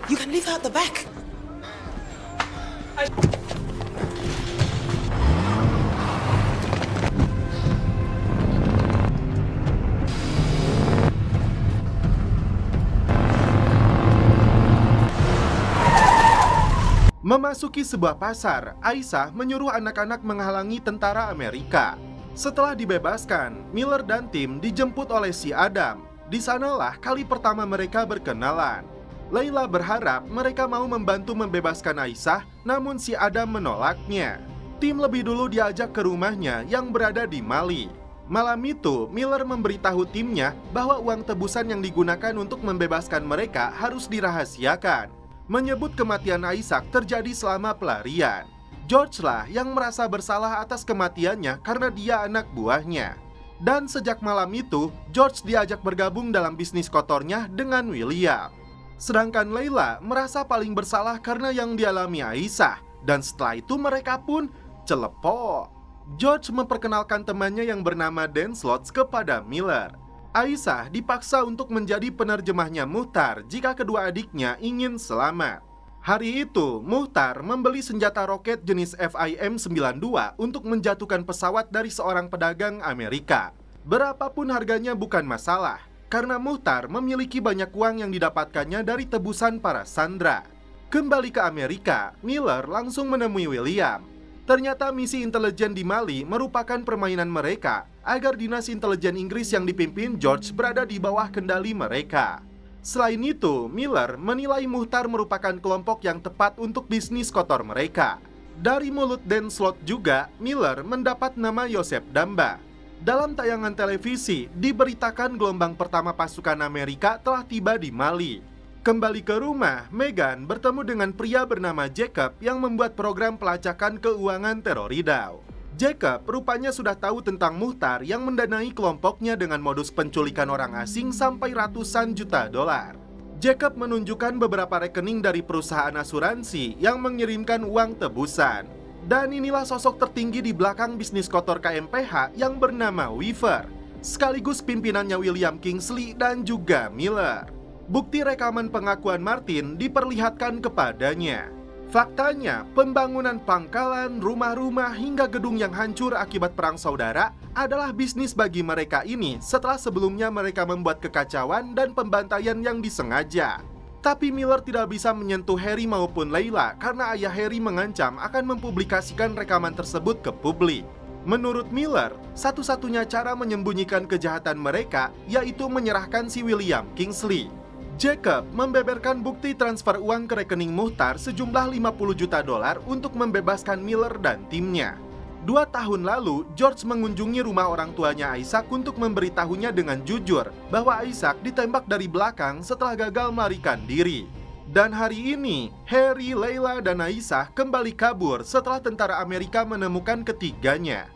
You can leave out the back. Memasuki sebuah pasar, Aisyah menyuruh anak-anak menghalangi tentara Amerika. Setelah dibebaskan, Miller dan tim dijemput oleh si Adam. Di sanalah kali pertama mereka berkenalan. Layla berharap mereka mau membantu membebaskan Aisyah, namun si Adam menolaknya. Tim lebih dulu diajak ke rumahnya yang berada di Mali. Malam itu, Miller memberitahu timnya bahwa uang tebusan yang digunakan untuk membebaskan mereka harus dirahasiakan. Menyebut kematian Aisyah terjadi selama pelarian. George lah yang merasa bersalah atas kematiannya karena dia anak buahnya. Dan sejak malam itu, George diajak bergabung dalam bisnis kotornya dengan William. Sedangkan Layla merasa paling bersalah karena yang dialami Aisyah. Dan setelah itu mereka pun celepok. George memperkenalkan temannya yang bernama Dan Slots kepada Miller. Aisyah dipaksa untuk menjadi penerjemahnya Muhtar jika kedua adiknya ingin selamat. Hari itu, Muhtar membeli senjata roket jenis FIM-92 untuk menjatuhkan pesawat dari seorang pedagang Amerika. Berapapun harganya bukan masalah, karena Muhtar memiliki banyak uang yang didapatkannya dari tebusan para sandera. Kembali ke Amerika, Miller langsung menemui William. Ternyata misi intelijen di Mali merupakan permainan mereka agar dinas intelijen Inggris yang dipimpin George berada di bawah kendali mereka. Selain itu, Miller menilai Muhtar merupakan kelompok yang tepat untuk bisnis kotor mereka. Dari mulut Dan Slott juga, Miller mendapat nama Joseph Damba. Dalam tayangan televisi, diberitakan gelombang pertama pasukan Amerika telah tiba di Mali. Kembali ke rumah, Meghan bertemu dengan pria bernama Jacob yang membuat program pelacakan keuangan teroridau. Jacob rupanya sudah tahu tentang Muhtar yang mendanai kelompoknya dengan modus penculikan orang asing sampai ratusan juta dolar. Jacob menunjukkan beberapa rekening dari perusahaan asuransi yang mengirimkan uang tebusan. Dan inilah sosok tertinggi di belakang bisnis kotor KMPH yang bernama Weaver. sekaligus pimpinannya William Kingsley dan juga Miller. Bukti rekaman pengakuan Martin diperlihatkan kepadanya. Faktanya, pembangunan pangkalan, rumah-rumah, hingga gedung yang hancur akibat perang saudara adalah bisnis bagi mereka ini setelah sebelumnya mereka membuat kekacauan dan pembantaian yang disengaja. Tapi Miller tidak bisa menyentuh Harry maupun Layla karena ayah Harry mengancam akan mempublikasikan rekaman tersebut ke publik. Menurut Miller, satu-satunya cara menyembunyikan kejahatan mereka yaitu menyerahkan si William Kingsley. Jacob membeberkan bukti transfer uang ke rekening Muhtar sejumlah $50 juta untuk membebaskan Miller dan timnya. 2 tahun lalu, George mengunjungi rumah orang tuanya Isaac untuk memberitahunya dengan jujur bahwa Isaac ditembak dari belakang setelah gagal melarikan diri. Dan hari ini, Harry, Layla, dan Aisyah kembali kabur setelah tentara Amerika menemukan ketiganya.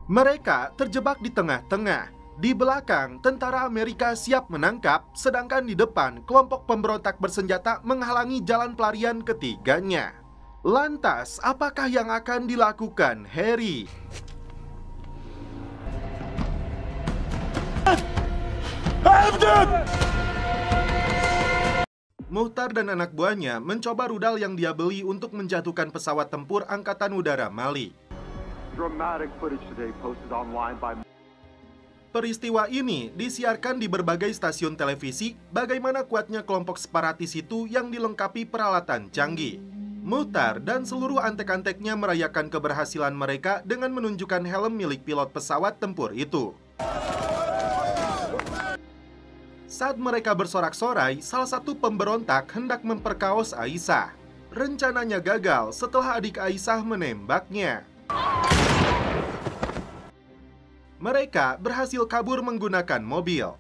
Mereka terjebak di tengah-tengah. Di belakang, tentara Amerika siap menangkap, sedangkan di depan, kelompok pemberontak bersenjata menghalangi jalan pelarian ketiganya. Lantas, apakah yang akan dilakukan Harry? Muhtar dan anak buahnya mencoba rudal yang dia beli untuk menjatuhkan pesawat tempur Angkatan Udara Mali. Peristiwa ini disiarkan di berbagai stasiun televisi bagaimana kuatnya kelompok separatis itu yang dilengkapi peralatan canggih. Muhtar dan seluruh antek-anteknya merayakan keberhasilan mereka dengan menunjukkan helm milik pilot pesawat tempur itu. Saat mereka bersorak-sorai, salah satu pemberontak hendak memperkaos Aisyah. Rencananya gagal setelah adik Aisyah menembaknya. Mereka berhasil kabur menggunakan mobil.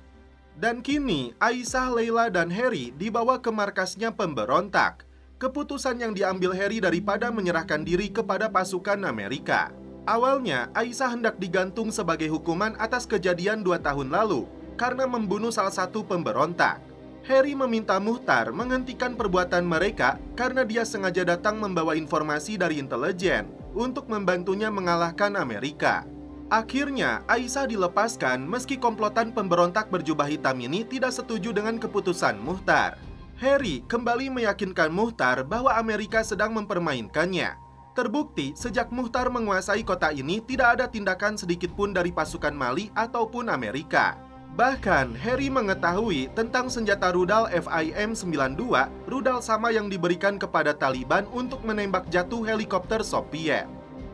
Dan kini, Aisyah, Layla, dan Harry dibawa ke markasnya pemberontak. Keputusan yang diambil Harry daripada menyerahkan diri kepada pasukan Amerika. Awalnya, Aisyah hendak digantung sebagai hukuman atas kejadian 2 tahun lalu karena membunuh salah satu pemberontak. Harry meminta Muhtar menghentikan perbuatan mereka karena dia sengaja datang membawa informasi dari intelijen untuk membantunya mengalahkan Amerika. Akhirnya, Aisyah dilepaskan meski komplotan pemberontak berjubah hitam ini tidak setuju dengan keputusan Muhtar. Harry kembali meyakinkan Muhtar bahwa Amerika sedang mempermainkannya. Terbukti, sejak Muhtar menguasai kota ini, tidak ada tindakan sedikit pun dari pasukan Mali ataupun Amerika. Bahkan, Harry mengetahui tentang senjata rudal FIM-92, rudal sama yang diberikan kepada Taliban untuk menembak jatuh helikopter Soviet.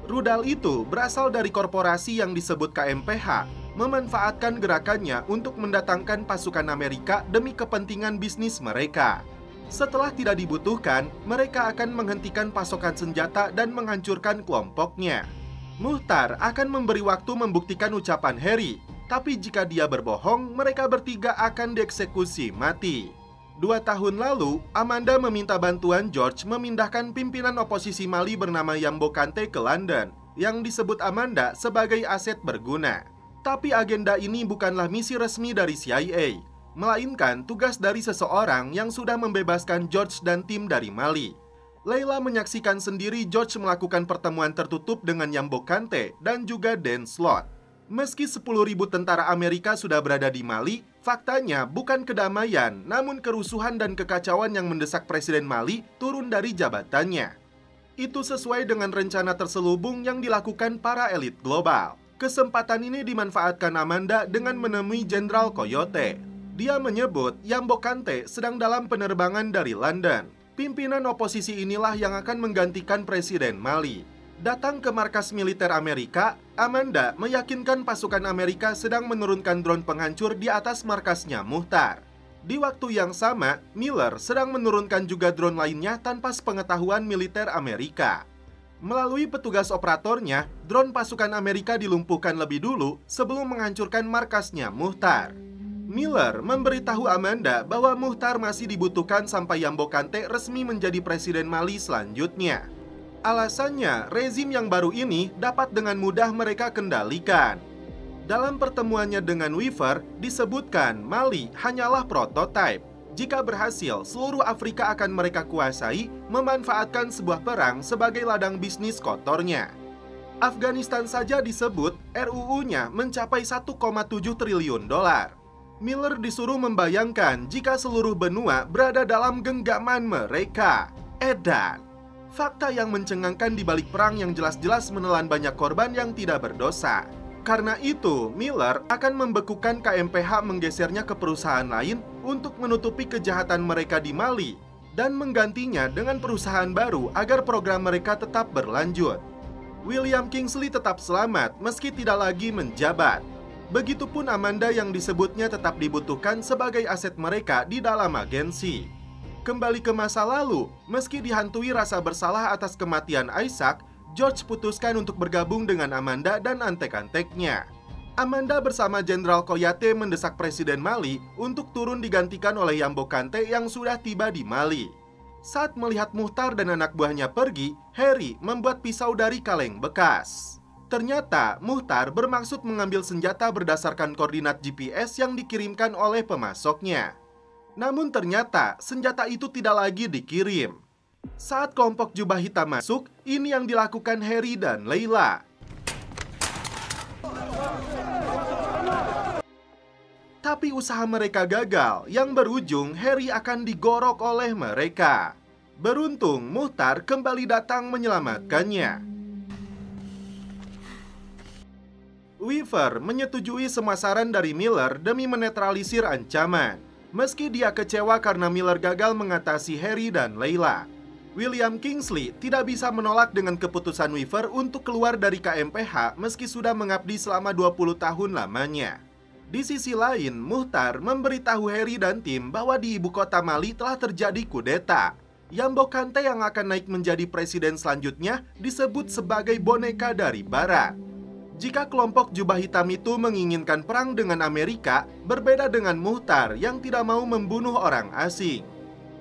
Rudal itu berasal dari korporasi yang disebut KMPH, memanfaatkan gerakannya untuk mendatangkan pasukan Amerika demi kepentingan bisnis mereka. Setelah tidak dibutuhkan, mereka akan menghentikan pasokan senjata dan menghancurkan kelompoknya. Muhtar akan memberi waktu membuktikan ucapan Harry, tapi jika dia berbohong, mereka bertiga akan dieksekusi mati. 2 tahun lalu, Amanda meminta bantuan George memindahkan pimpinan oposisi Mali bernama Yambo Kante ke London, yang disebut Amanda sebagai aset berguna. Tapi agenda ini bukanlah misi resmi dari CIA, melainkan tugas dari seseorang yang sudah membebaskan George dan tim dari Mali. Layla menyaksikan sendiri George melakukan pertemuan tertutup dengan Yambo Kante dan juga Dan Slott. Meski 10.000 tentara Amerika sudah berada di Mali, faktanya bukan kedamaian, namun kerusuhan dan kekacauan yang mendesak Presiden Mali turun dari jabatannya. Itu sesuai dengan rencana terselubung yang dilakukan para elit global. Kesempatan ini dimanfaatkan Amanda dengan menemui Jenderal Coyote. Dia menyebut Yambo Kante sedang dalam penerbangan dari London. Pimpinan oposisi inilah yang akan menggantikan Presiden Mali. Datang ke markas militer Amerika, Amanda meyakinkan pasukan Amerika sedang menurunkan drone penghancur di atas markasnya Muhtar. Di waktu yang sama, Miller sedang menurunkan juga drone lainnya tanpa sepengetahuan militer Amerika. Melalui petugas operatornya, drone pasukan Amerika dilumpuhkan lebih dulu sebelum menghancurkan markasnya Muhtar. Miller memberitahu Amanda bahwa Muhtar masih dibutuhkan sampai Yambo Kante resmi menjadi Presiden Mali selanjutnya. Alasannya, rezim yang baru ini dapat dengan mudah mereka kendalikan. Dalam pertemuannya dengan Weaver, disebutkan Mali hanyalah prototipe. Jika berhasil, seluruh Afrika akan mereka kuasai, memanfaatkan sebuah perang sebagai ladang bisnis kotornya. Afghanistan saja disebut RUU-nya mencapai 1,7 triliun dolar. Miller disuruh membayangkan jika seluruh benua berada dalam genggaman mereka. Edan. Fakta yang mencengangkan di balik perang yang jelas-jelas menelan banyak korban yang tidak berdosa. Karena itu, Miller akan membekukan KMPH menggesernya ke perusahaan lain untuk menutupi kejahatan mereka di Mali dan menggantinya dengan perusahaan baru agar program mereka tetap berlanjut. William Kingsley tetap selamat meski tidak lagi menjabat. Begitupun Amanda yang disebutnya tetap dibutuhkan sebagai aset mereka di dalam agensi. Kembali ke masa lalu, meski dihantui rasa bersalah atas kematian Isaac, George putuskan untuk bergabung dengan Amanda dan antek-anteknya. Amanda bersama Jenderal Koyate mendesak Presiden Mali untuk turun digantikan oleh Yambo Kante yang sudah tiba di Mali. Saat melihat Muhtar dan anak buahnya pergi, Harry membuat pisau dari kaleng bekas. Ternyata Muhtar bermaksud mengambil senjata berdasarkan koordinat GPS yang dikirimkan oleh pemasoknya. Namun ternyata senjata itu tidak lagi dikirim. Saat kelompok jubah hitam masuk, ini yang dilakukan Harry dan Layla. Tapi usaha mereka gagal, yang berujung Harry akan digorok oleh mereka. Beruntung, Muhtar kembali datang menyelamatkannya. Weaver menyetujui semua saran dari Miller demi menetralisir ancaman. Meski dia kecewa karena Miller gagal mengatasi Harry dan Layla. William Kingsley tidak bisa menolak dengan keputusan Weaver untuk keluar dari KMPH meski sudah mengabdi selama 20 tahun lamanya. Di sisi lain, Muhtar memberitahu Harry dan tim bahwa di ibu kota Mali telah terjadi kudeta. Yambo Kante yang akan naik menjadi presiden selanjutnya disebut sebagai boneka dari barat. Jika kelompok jubah hitam itu menginginkan perang dengan Amerika, berbeda dengan Muhtar yang tidak mau membunuh orang asing.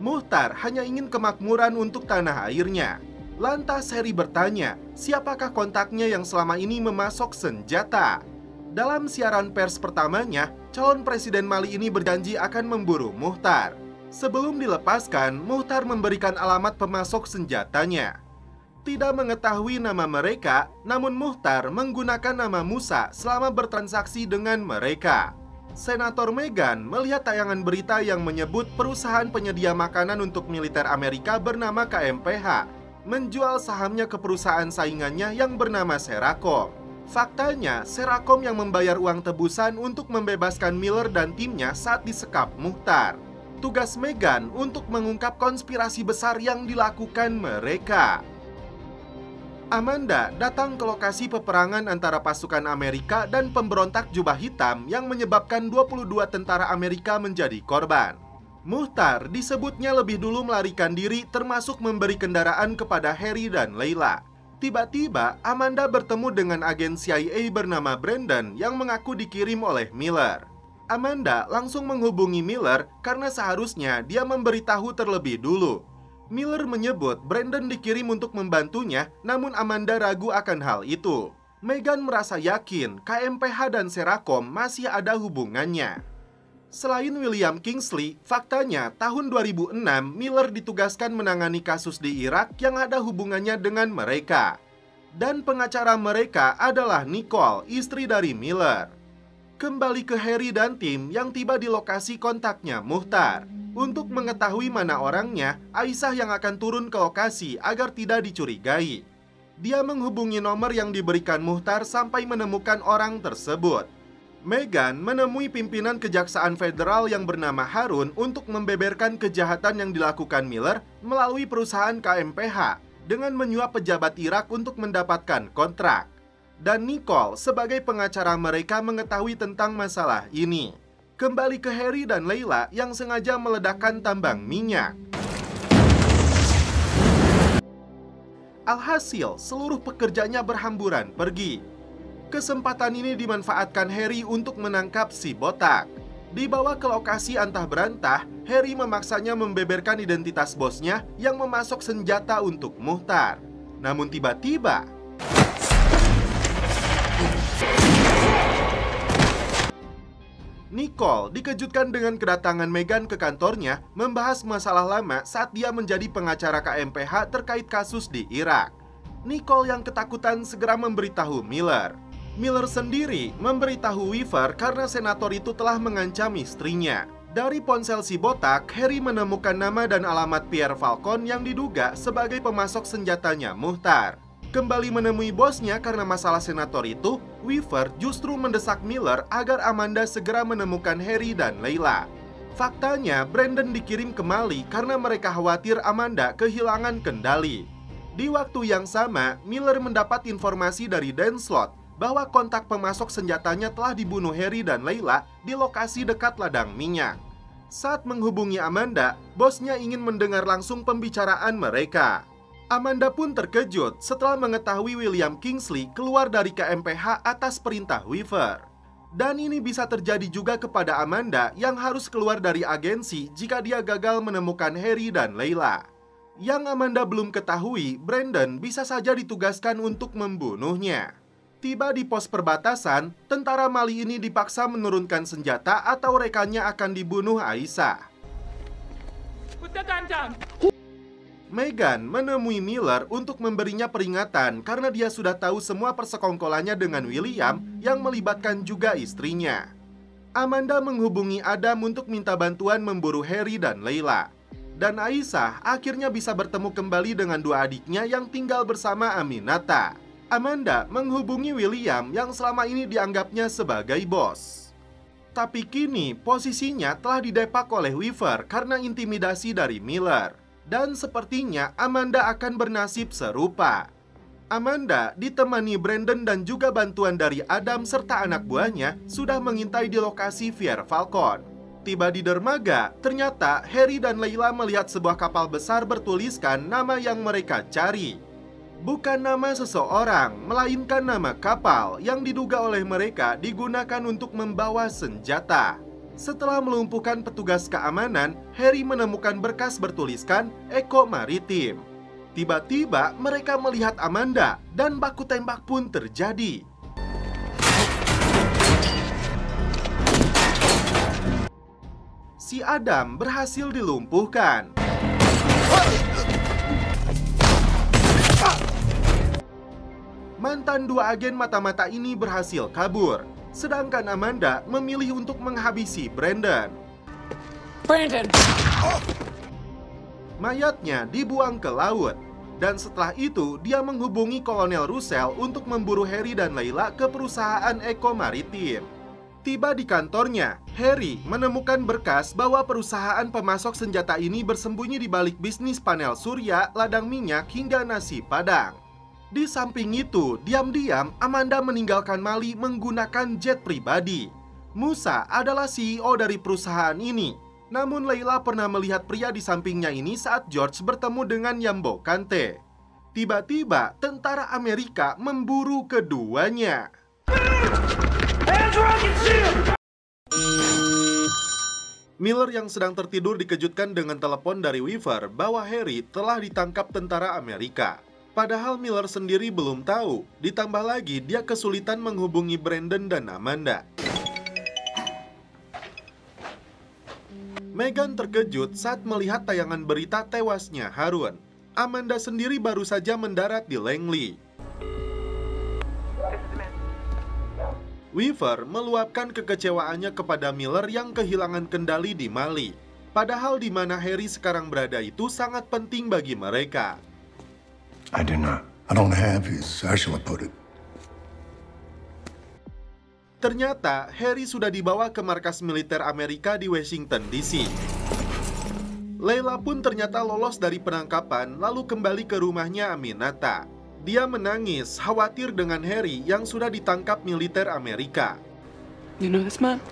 Muhtar hanya ingin kemakmuran untuk tanah airnya. Lantas Harry bertanya, siapakah kontaknya yang selama ini memasok senjata? Dalam siaran pers pertamanya, calon presiden Mali ini berjanji akan memburu Muhtar. Sebelum dilepaskan, Muhtar memberikan alamat pemasok senjatanya. Tidak mengetahui nama mereka, namun Muhtar menggunakan nama Musa selama bertransaksi dengan mereka. Senator Megan melihat tayangan berita yang menyebut perusahaan penyedia makanan untuk militer Amerika bernama KMPH menjual sahamnya ke perusahaan saingannya yang bernama Seracom. Faktanya, Seracom yang membayar uang tebusan untuk membebaskan Miller dan timnya saat disekap Muhtar. Tugas Megan untuk mengungkap konspirasi besar yang dilakukan mereka. Amanda datang ke lokasi peperangan antara pasukan Amerika dan pemberontak jubah hitam yang menyebabkan 22 tentara Amerika menjadi korban. Muhtar disebutnya lebih dulu melarikan diri termasuk memberi kendaraan kepada Harry dan Layla. Tiba-tiba Amanda bertemu dengan agen CIA bernama Brandon yang mengaku dikirim oleh Miller. Amanda langsung menghubungi Miller karena seharusnya dia memberitahu terlebih dulu. Miller menyebut Brandon dikirim untuk membantunya, namun Amanda ragu akan hal itu. Megan merasa yakin KMPH dan Seracom masih ada hubungannya. Selain William Kingsley, faktanya tahun 2006 Miller ditugaskan menangani kasus di Irak yang ada hubungannya dengan mereka. Dan pengacara mereka adalah Nicole, istri dari Miller. Kembali ke Harry dan tim yang tiba di lokasi kontaknya Muhtar. Untuk mengetahui mana orangnya, Aisyah yang akan turun ke lokasi agar tidak dicurigai. Dia menghubungi nomor yang diberikan Muhtar sampai menemukan orang tersebut. Megan menemui pimpinan Kejaksaan Federal yang bernama Harun untuk membeberkan kejahatan yang dilakukan Miller melalui perusahaan KMPH dengan menyuap pejabat Irak untuk mendapatkan kontrak. Dan Nicole sebagai pengacara mereka mengetahui tentang masalah ini. Kembali ke Harry dan Layla yang sengaja meledakkan tambang minyak. Alhasil, seluruh pekerjanya berhamburan pergi. Kesempatan ini dimanfaatkan Harry untuk menangkap si botak. Dibawa ke lokasi antah berantah, Harry memaksanya membeberkan identitas bosnya yang memasok senjata untuk Muhtar. Namun tiba-tiba Nicole dikejutkan dengan kedatangan Meghan ke kantornya membahas masalah lama saat dia menjadi pengacara KMPH terkait kasus di Irak. Nicole yang ketakutan segera memberitahu Miller. Miller sendiri memberitahu Weaver karena senator itu telah mengancam istrinya. Dari ponsel si botak, Harry menemukan nama dan alamat Pierre Falcon yang diduga sebagai pemasok senjatanya Muhtar. Kembali menemui bosnya karena masalah senator itu, Weaver justru mendesak Miller agar Amanda segera menemukan Harry dan Layla. Faktanya, Brandon dikirim ke Mali karena mereka khawatir Amanda kehilangan kendali. Di waktu yang sama, Miller mendapat informasi dari Dan Slott bahwa kontak pemasok senjatanya telah dibunuh Harry dan Layla di lokasi dekat ladang minyak. Saat menghubungi Amanda, bosnya ingin mendengar langsung pembicaraan mereka. Amanda pun terkejut setelah mengetahui William Kingsley keluar dari KMPH atas perintah Weaver. Dan ini bisa terjadi juga kepada Amanda yang harus keluar dari agensi jika dia gagal menemukan Harry dan Layla. Yang Amanda belum ketahui, Brandon bisa saja ditugaskan untuk membunuhnya. Tiba di pos perbatasan, tentara Mali ini dipaksa menurunkan senjata atau rekannya akan dibunuh Aisyah. Put the gun down. Meghan menemui Miller untuk memberinya peringatan karena dia sudah tahu semua persekongkolannya dengan William yang melibatkan juga istrinya. Amanda menghubungi Adam untuk minta bantuan memburu Harry dan Layla. Dan Aisyah akhirnya bisa bertemu kembali dengan dua adiknya yang tinggal bersama Aminata. Amanda menghubungi William yang selama ini dianggapnya sebagai bos. Tapi kini posisinya telah didepak oleh Weaver karena intimidasi dari Miller. Dan sepertinya Amanda akan bernasib serupa. Amanda ditemani Brandon dan juga bantuan dari Adam serta anak buahnya sudah mengintai di lokasi Pierre Falcon. Tiba di dermaga, ternyata Harry dan Layla melihat sebuah kapal besar bertuliskan nama yang mereka cari. Bukan nama seseorang, melainkan nama kapal yang diduga oleh mereka digunakan untuk membawa senjata. Setelah melumpuhkan petugas keamanan, Harry menemukan berkas bertuliskan Eko Maritim. Tiba-tiba mereka melihat Amanda dan baku tembak pun terjadi. Si Adam berhasil dilumpuhkan. Mantan dua agen mata-mata ini berhasil kabur. Sedangkan Amanda memilih untuk menghabisi Brandon. Mayatnya dibuang ke laut. Dan setelah itu, dia menghubungi Kolonel Russell untuk memburu Harry dan Layla ke perusahaan Eko Maritim. Tiba di kantornya, Harry menemukan berkas bahwa perusahaan pemasok senjata ini bersembunyi di balik bisnis panel surya, ladang minyak, hingga nasi Padang. Di samping itu, diam-diam Amanda meninggalkan Mali menggunakan jet pribadi. Musa adalah CEO dari perusahaan ini. Namun Layla pernah melihat pria di sampingnya ini saat George bertemu dengan Yambo Kante. Tiba-tiba tentara Amerika memburu keduanya. Miller yang sedang tertidur dikejutkan dengan telepon dari Weaver bahwa Harry telah ditangkap tentara Amerika. Padahal Miller sendiri belum tahu, ditambah lagi dia kesulitan menghubungi Brandon dan Amanda. Meghan terkejut saat melihat tayangan berita tewasnya Harun. Amanda sendiri baru saja mendarat di Langley. Weaver meluapkan kekecewaannya kepada Miller yang kehilangan kendali di Mali. Padahal di mana Harry sekarang berada itu sangat penting bagi mereka. I do not. I don't have his, how shall I put it? Ternyata Harry sudah dibawa ke markas militer Amerika di Washington DC. Layla pun ternyata lolos dari penangkapan lalu kembali ke rumahnya Aminata. Dia menangis khawatir dengan Harry yang sudah ditangkap militer Amerika. You know this man?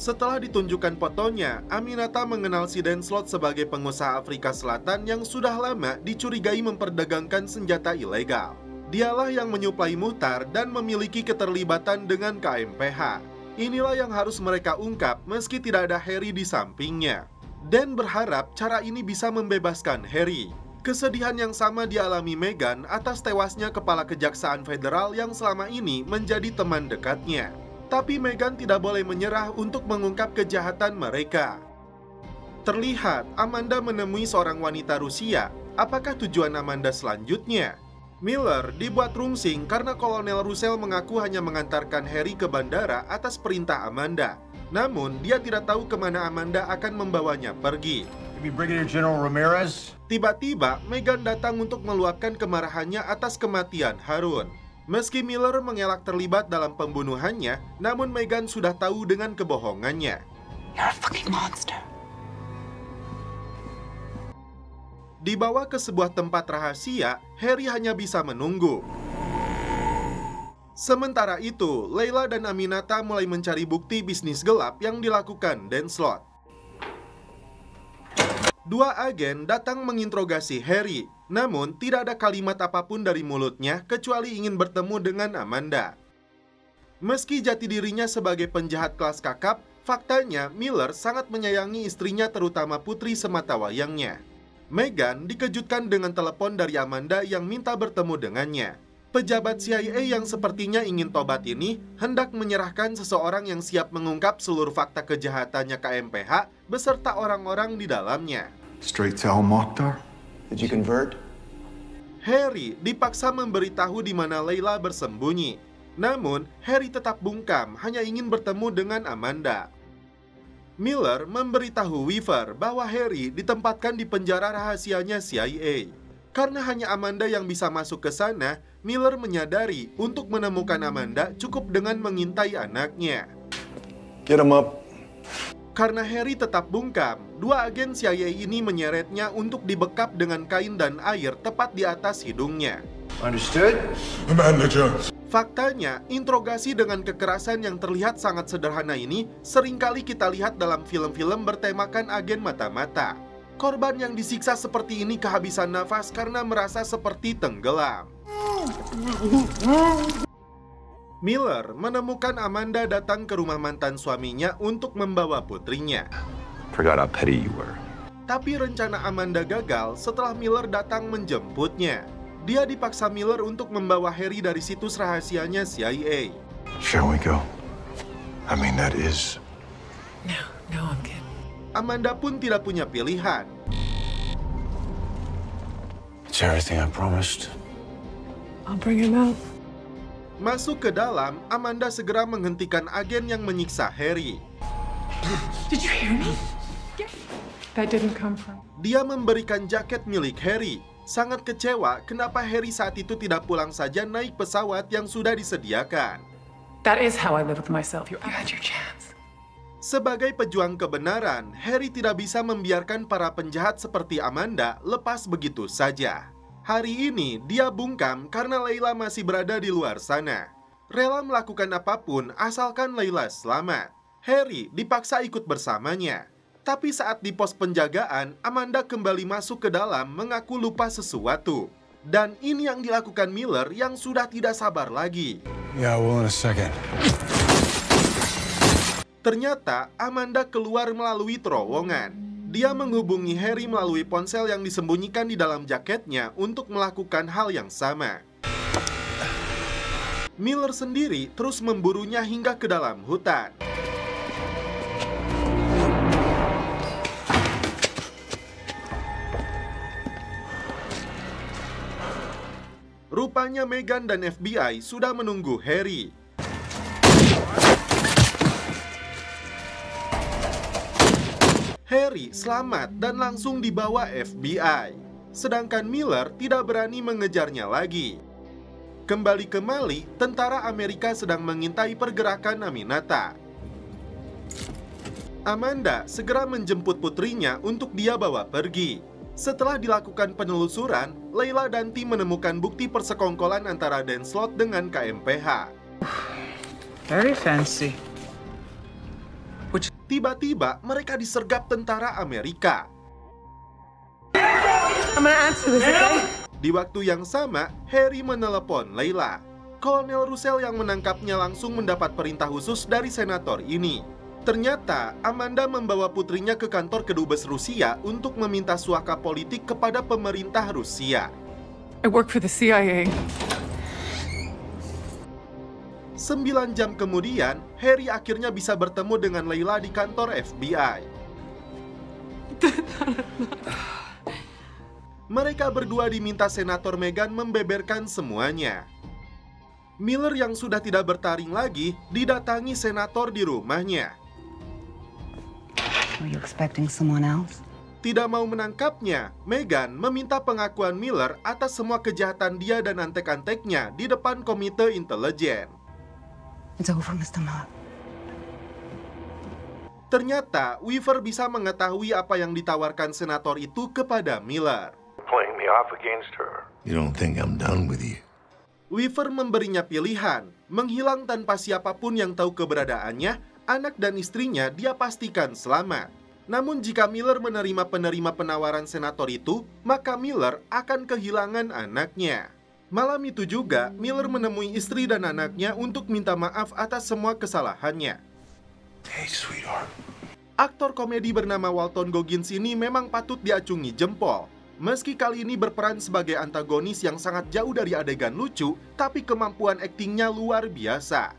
Setelah ditunjukkan fotonya, Aminata mengenal si Dan Slott sebagai pengusaha Afrika Selatan yang sudah lama dicurigai memperdagangkan senjata ilegal. Dialah yang menyuplai Muhtar dan memiliki keterlibatan dengan KMPH. Inilah yang harus mereka ungkap meski tidak ada Harry di sampingnya. Dan berharap cara ini bisa membebaskan Harry. Kesedihan yang sama dialami Meghan atas tewasnya kepala kejaksaan federal yang selama ini menjadi teman dekatnya. Tapi Meghan tidak boleh menyerah untuk mengungkap kejahatan mereka. Terlihat Amanda menemui seorang wanita Rusia. Apakah tujuan Amanda selanjutnya? Miller dibuat rungsing karena Kolonel Russell mengaku hanya mengantarkan Harry ke bandara atas perintah Amanda. Namun, dia tidak tahu kemana Amanda akan membawanya pergi. Brigadier General Ramirez. Tiba-tiba, Meghan datang untuk meluapkan kemarahannya atas kematian Harun. Meski Miller mengelak terlibat dalam pembunuhannya, namun Meghan sudah tahu dengan kebohongannya. You're a fucking monster. Dibawa ke sebuah tempat rahasia, Harry hanya bisa menunggu. Sementara itu, Layla dan Aminata mulai mencari bukti bisnis gelap yang dilakukan Dan Slott. Dua agen datang menginterogasi Harry, namun tidak ada kalimat apapun dari mulutnya kecuali ingin bertemu dengan Amanda. Meski jati dirinya sebagai penjahat kelas kakap, faktanya Miller sangat menyayangi istrinya terutama putri sematawayangnya. Meghan dikejutkan dengan telepon dari Amanda yang minta bertemu dengannya. Pejabat CIA yang sepertinya ingin tobat ini hendak menyerahkan seseorang yang siap mengungkap seluruh fakta kejahatannya KMPH beserta orang-orang di dalamnya. Straight to Al-Mokhtar? Did you convert? Harry dipaksa memberitahu di mana Layla bersembunyi. Namun, Harry tetap bungkam hanya ingin bertemu dengan Amanda. Miller memberitahu Weaver bahwa Harry ditempatkan di penjara rahasianya CIA. Karena hanya Amanda yang bisa masuk ke sana, Miller menyadari untuk menemukan Amanda cukup dengan mengintai anaknya. Get him up. Karena Harry tetap bungkam, dua agen CIA ini menyeretnya untuk dibekap dengan kain dan air tepat di atas hidungnya. Understood? Amanda Jones. Faktanya, interogasi dengan kekerasan yang terlihat sangat sederhana ini seringkali kita lihat dalam film-film bertemakan agen mata-mata. Korban yang disiksa seperti ini kehabisan nafas karena merasa seperti tenggelam. Miller menemukan Amanda datang ke rumah mantan suaminya untuk membawa putrinya. Forgot how petty you were. Tapi rencana Amanda gagal setelah Miller datang menjemputnya. Dia dipaksa Miller untuk membawa Harry dari situs rahasianya CIA. Shall we go? I mean, that is... No, I'm kidding. Amanda pun tidak punya pilihan. It's everything I promised. I'll bring him out. Masuk ke dalam, Amanda segera menghentikan agen yang menyiksa Harry. Did you hear me? That didn't come from... Dia memberikan jaket milik Harry. Sangat kecewa kenapa Harry saat itu tidak pulang saja naik pesawat yang sudah disediakan. That is how I live with myself. You had your chance. Sebagai pejuang kebenaran, Harry tidak bisa membiarkan para penjahat seperti Amanda lepas begitu saja. Hari ini, dia bungkam karena Layla masih berada di luar sana. Rela melakukan apapun asalkan Layla selamat. Harry dipaksa ikut bersamanya. Tapi saat di pos penjagaan, Amanda kembali masuk ke dalam mengaku lupa sesuatu. Dan ini yang dilakukan Miller yang sudah tidak sabar lagi. Yeah, well, in a second. Ternyata Amanda keluar melalui terowongan. Dia menghubungi Harry melalui ponsel yang disembunyikan di dalam jaketnya untuk melakukan hal yang sama. Miller sendiri terus memburunya hingga ke dalam hutan. Rupanya Meghan dan FBI sudah menunggu Harry. Harry selamat dan langsung dibawa FBI. Sedangkan Miller tidak berani mengejarnya lagi. Kembali ke Mali, tentara Amerika sedang mengintai pergerakan Aminata. Amanda segera menjemput putrinya untuk dia bawa pergi. Setelah dilakukan penelusuran, Layla dan tim menemukan bukti persekongkolan antara Dan Slott dengan KMPH. Very fancy. Tiba-tiba mereka disergap tentara Amerika. I'm gonna answer this, okay? Di waktu yang sama, Harry menelepon Layla. Kolonel Russell yang menangkapnya langsung mendapat perintah khusus dari senator ini. Ternyata, Amanda membawa putrinya ke kantor kedubes Rusia untuk meminta suaka politik kepada pemerintah Rusia. I work for the CIA. 9 jam kemudian, Harry akhirnya bisa bertemu dengan Layla di kantor FBI. Mereka berdua diminta Senator Meghan membeberkan semuanya. Miller yang sudah tidak bertaring lagi didatangi senator di rumahnya. Were you expecting someone else? Tidak mau menangkapnya, Meghan meminta pengakuan Miller atas semua kejahatan dia dan antek-anteknya di depan Komite Intelijen. It's over, Mr. Miller. Ternyata, Weaver bisa mengetahui apa yang ditawarkan senator itu kepada Miller. Playing me off against her. You don't think I'm done with you? Weaver memberinya pilihan, menghilang tanpa siapapun yang tahu keberadaannya, anak dan istrinya dia pastikan selamat. Namun jika Miller menerima penawaran senator itu, maka Miller akan kehilangan anaknya. Malam itu juga, Miller menemui istri dan anaknya untuk minta maaf atas semua kesalahannya. Hey, sweetheart. Aktor komedi bernama Walton Goggins ini memang patut diacungi jempol. Meski kali ini berperan sebagai antagonis yang sangat jauh dari adegan lucu, tapi kemampuan aktingnya luar biasa.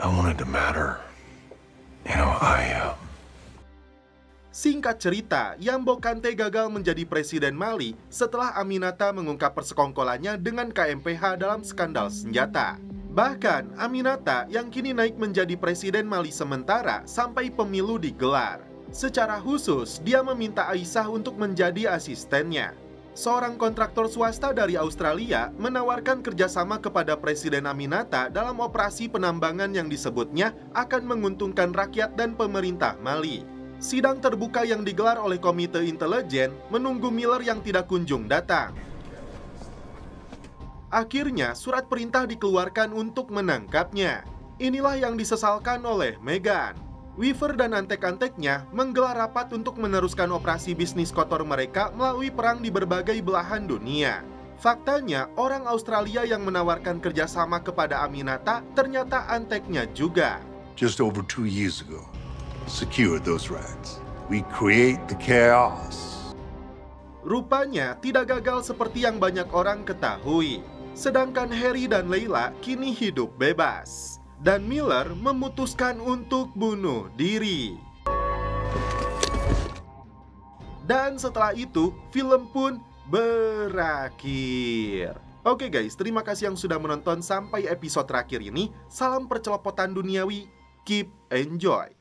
I wanted to matter. You know, Singkat cerita, Yambo Kante gagal menjadi presiden Mali setelah Aminata mengungkap persekongkolannya dengan KMPH dalam skandal senjata. Bahkan, Aminata yang kini naik menjadi presiden Mali sementara sampai pemilu digelar. Secara khusus, dia meminta Aisyah untuk menjadi asistennya. Seorang kontraktor swasta dari Australia menawarkan kerjasama kepada Presiden Aminata dalam operasi penambangan yang disebutnya akan menguntungkan rakyat dan pemerintah Mali. Sidang terbuka yang digelar oleh Komite Intelijen menunggu Miller yang tidak kunjung datang. Akhirnya, surat perintah dikeluarkan untuk menangkapnya. Inilah yang disesalkan oleh Meghan. Weaver dan antek-anteknya menggelar rapat untuk meneruskan operasi bisnis kotor mereka melalui perang di berbagai belahan dunia. Faktanya, orang Australia yang menawarkan kerjasama kepada Aminata ternyata anteknya juga. Just over 2 years ago, secure those rights. We create the chaos. Rupanya tidak gagal seperti yang banyak orang ketahui. Sedangkan Harry dan Layla kini hidup bebas. Dan Miller memutuskan untuk bunuh diri. Dan setelah itu, film pun berakhir. Oke guys, terima kasih yang sudah menonton sampai episode terakhir ini. Salam percelopotan duniawi, keep enjoy.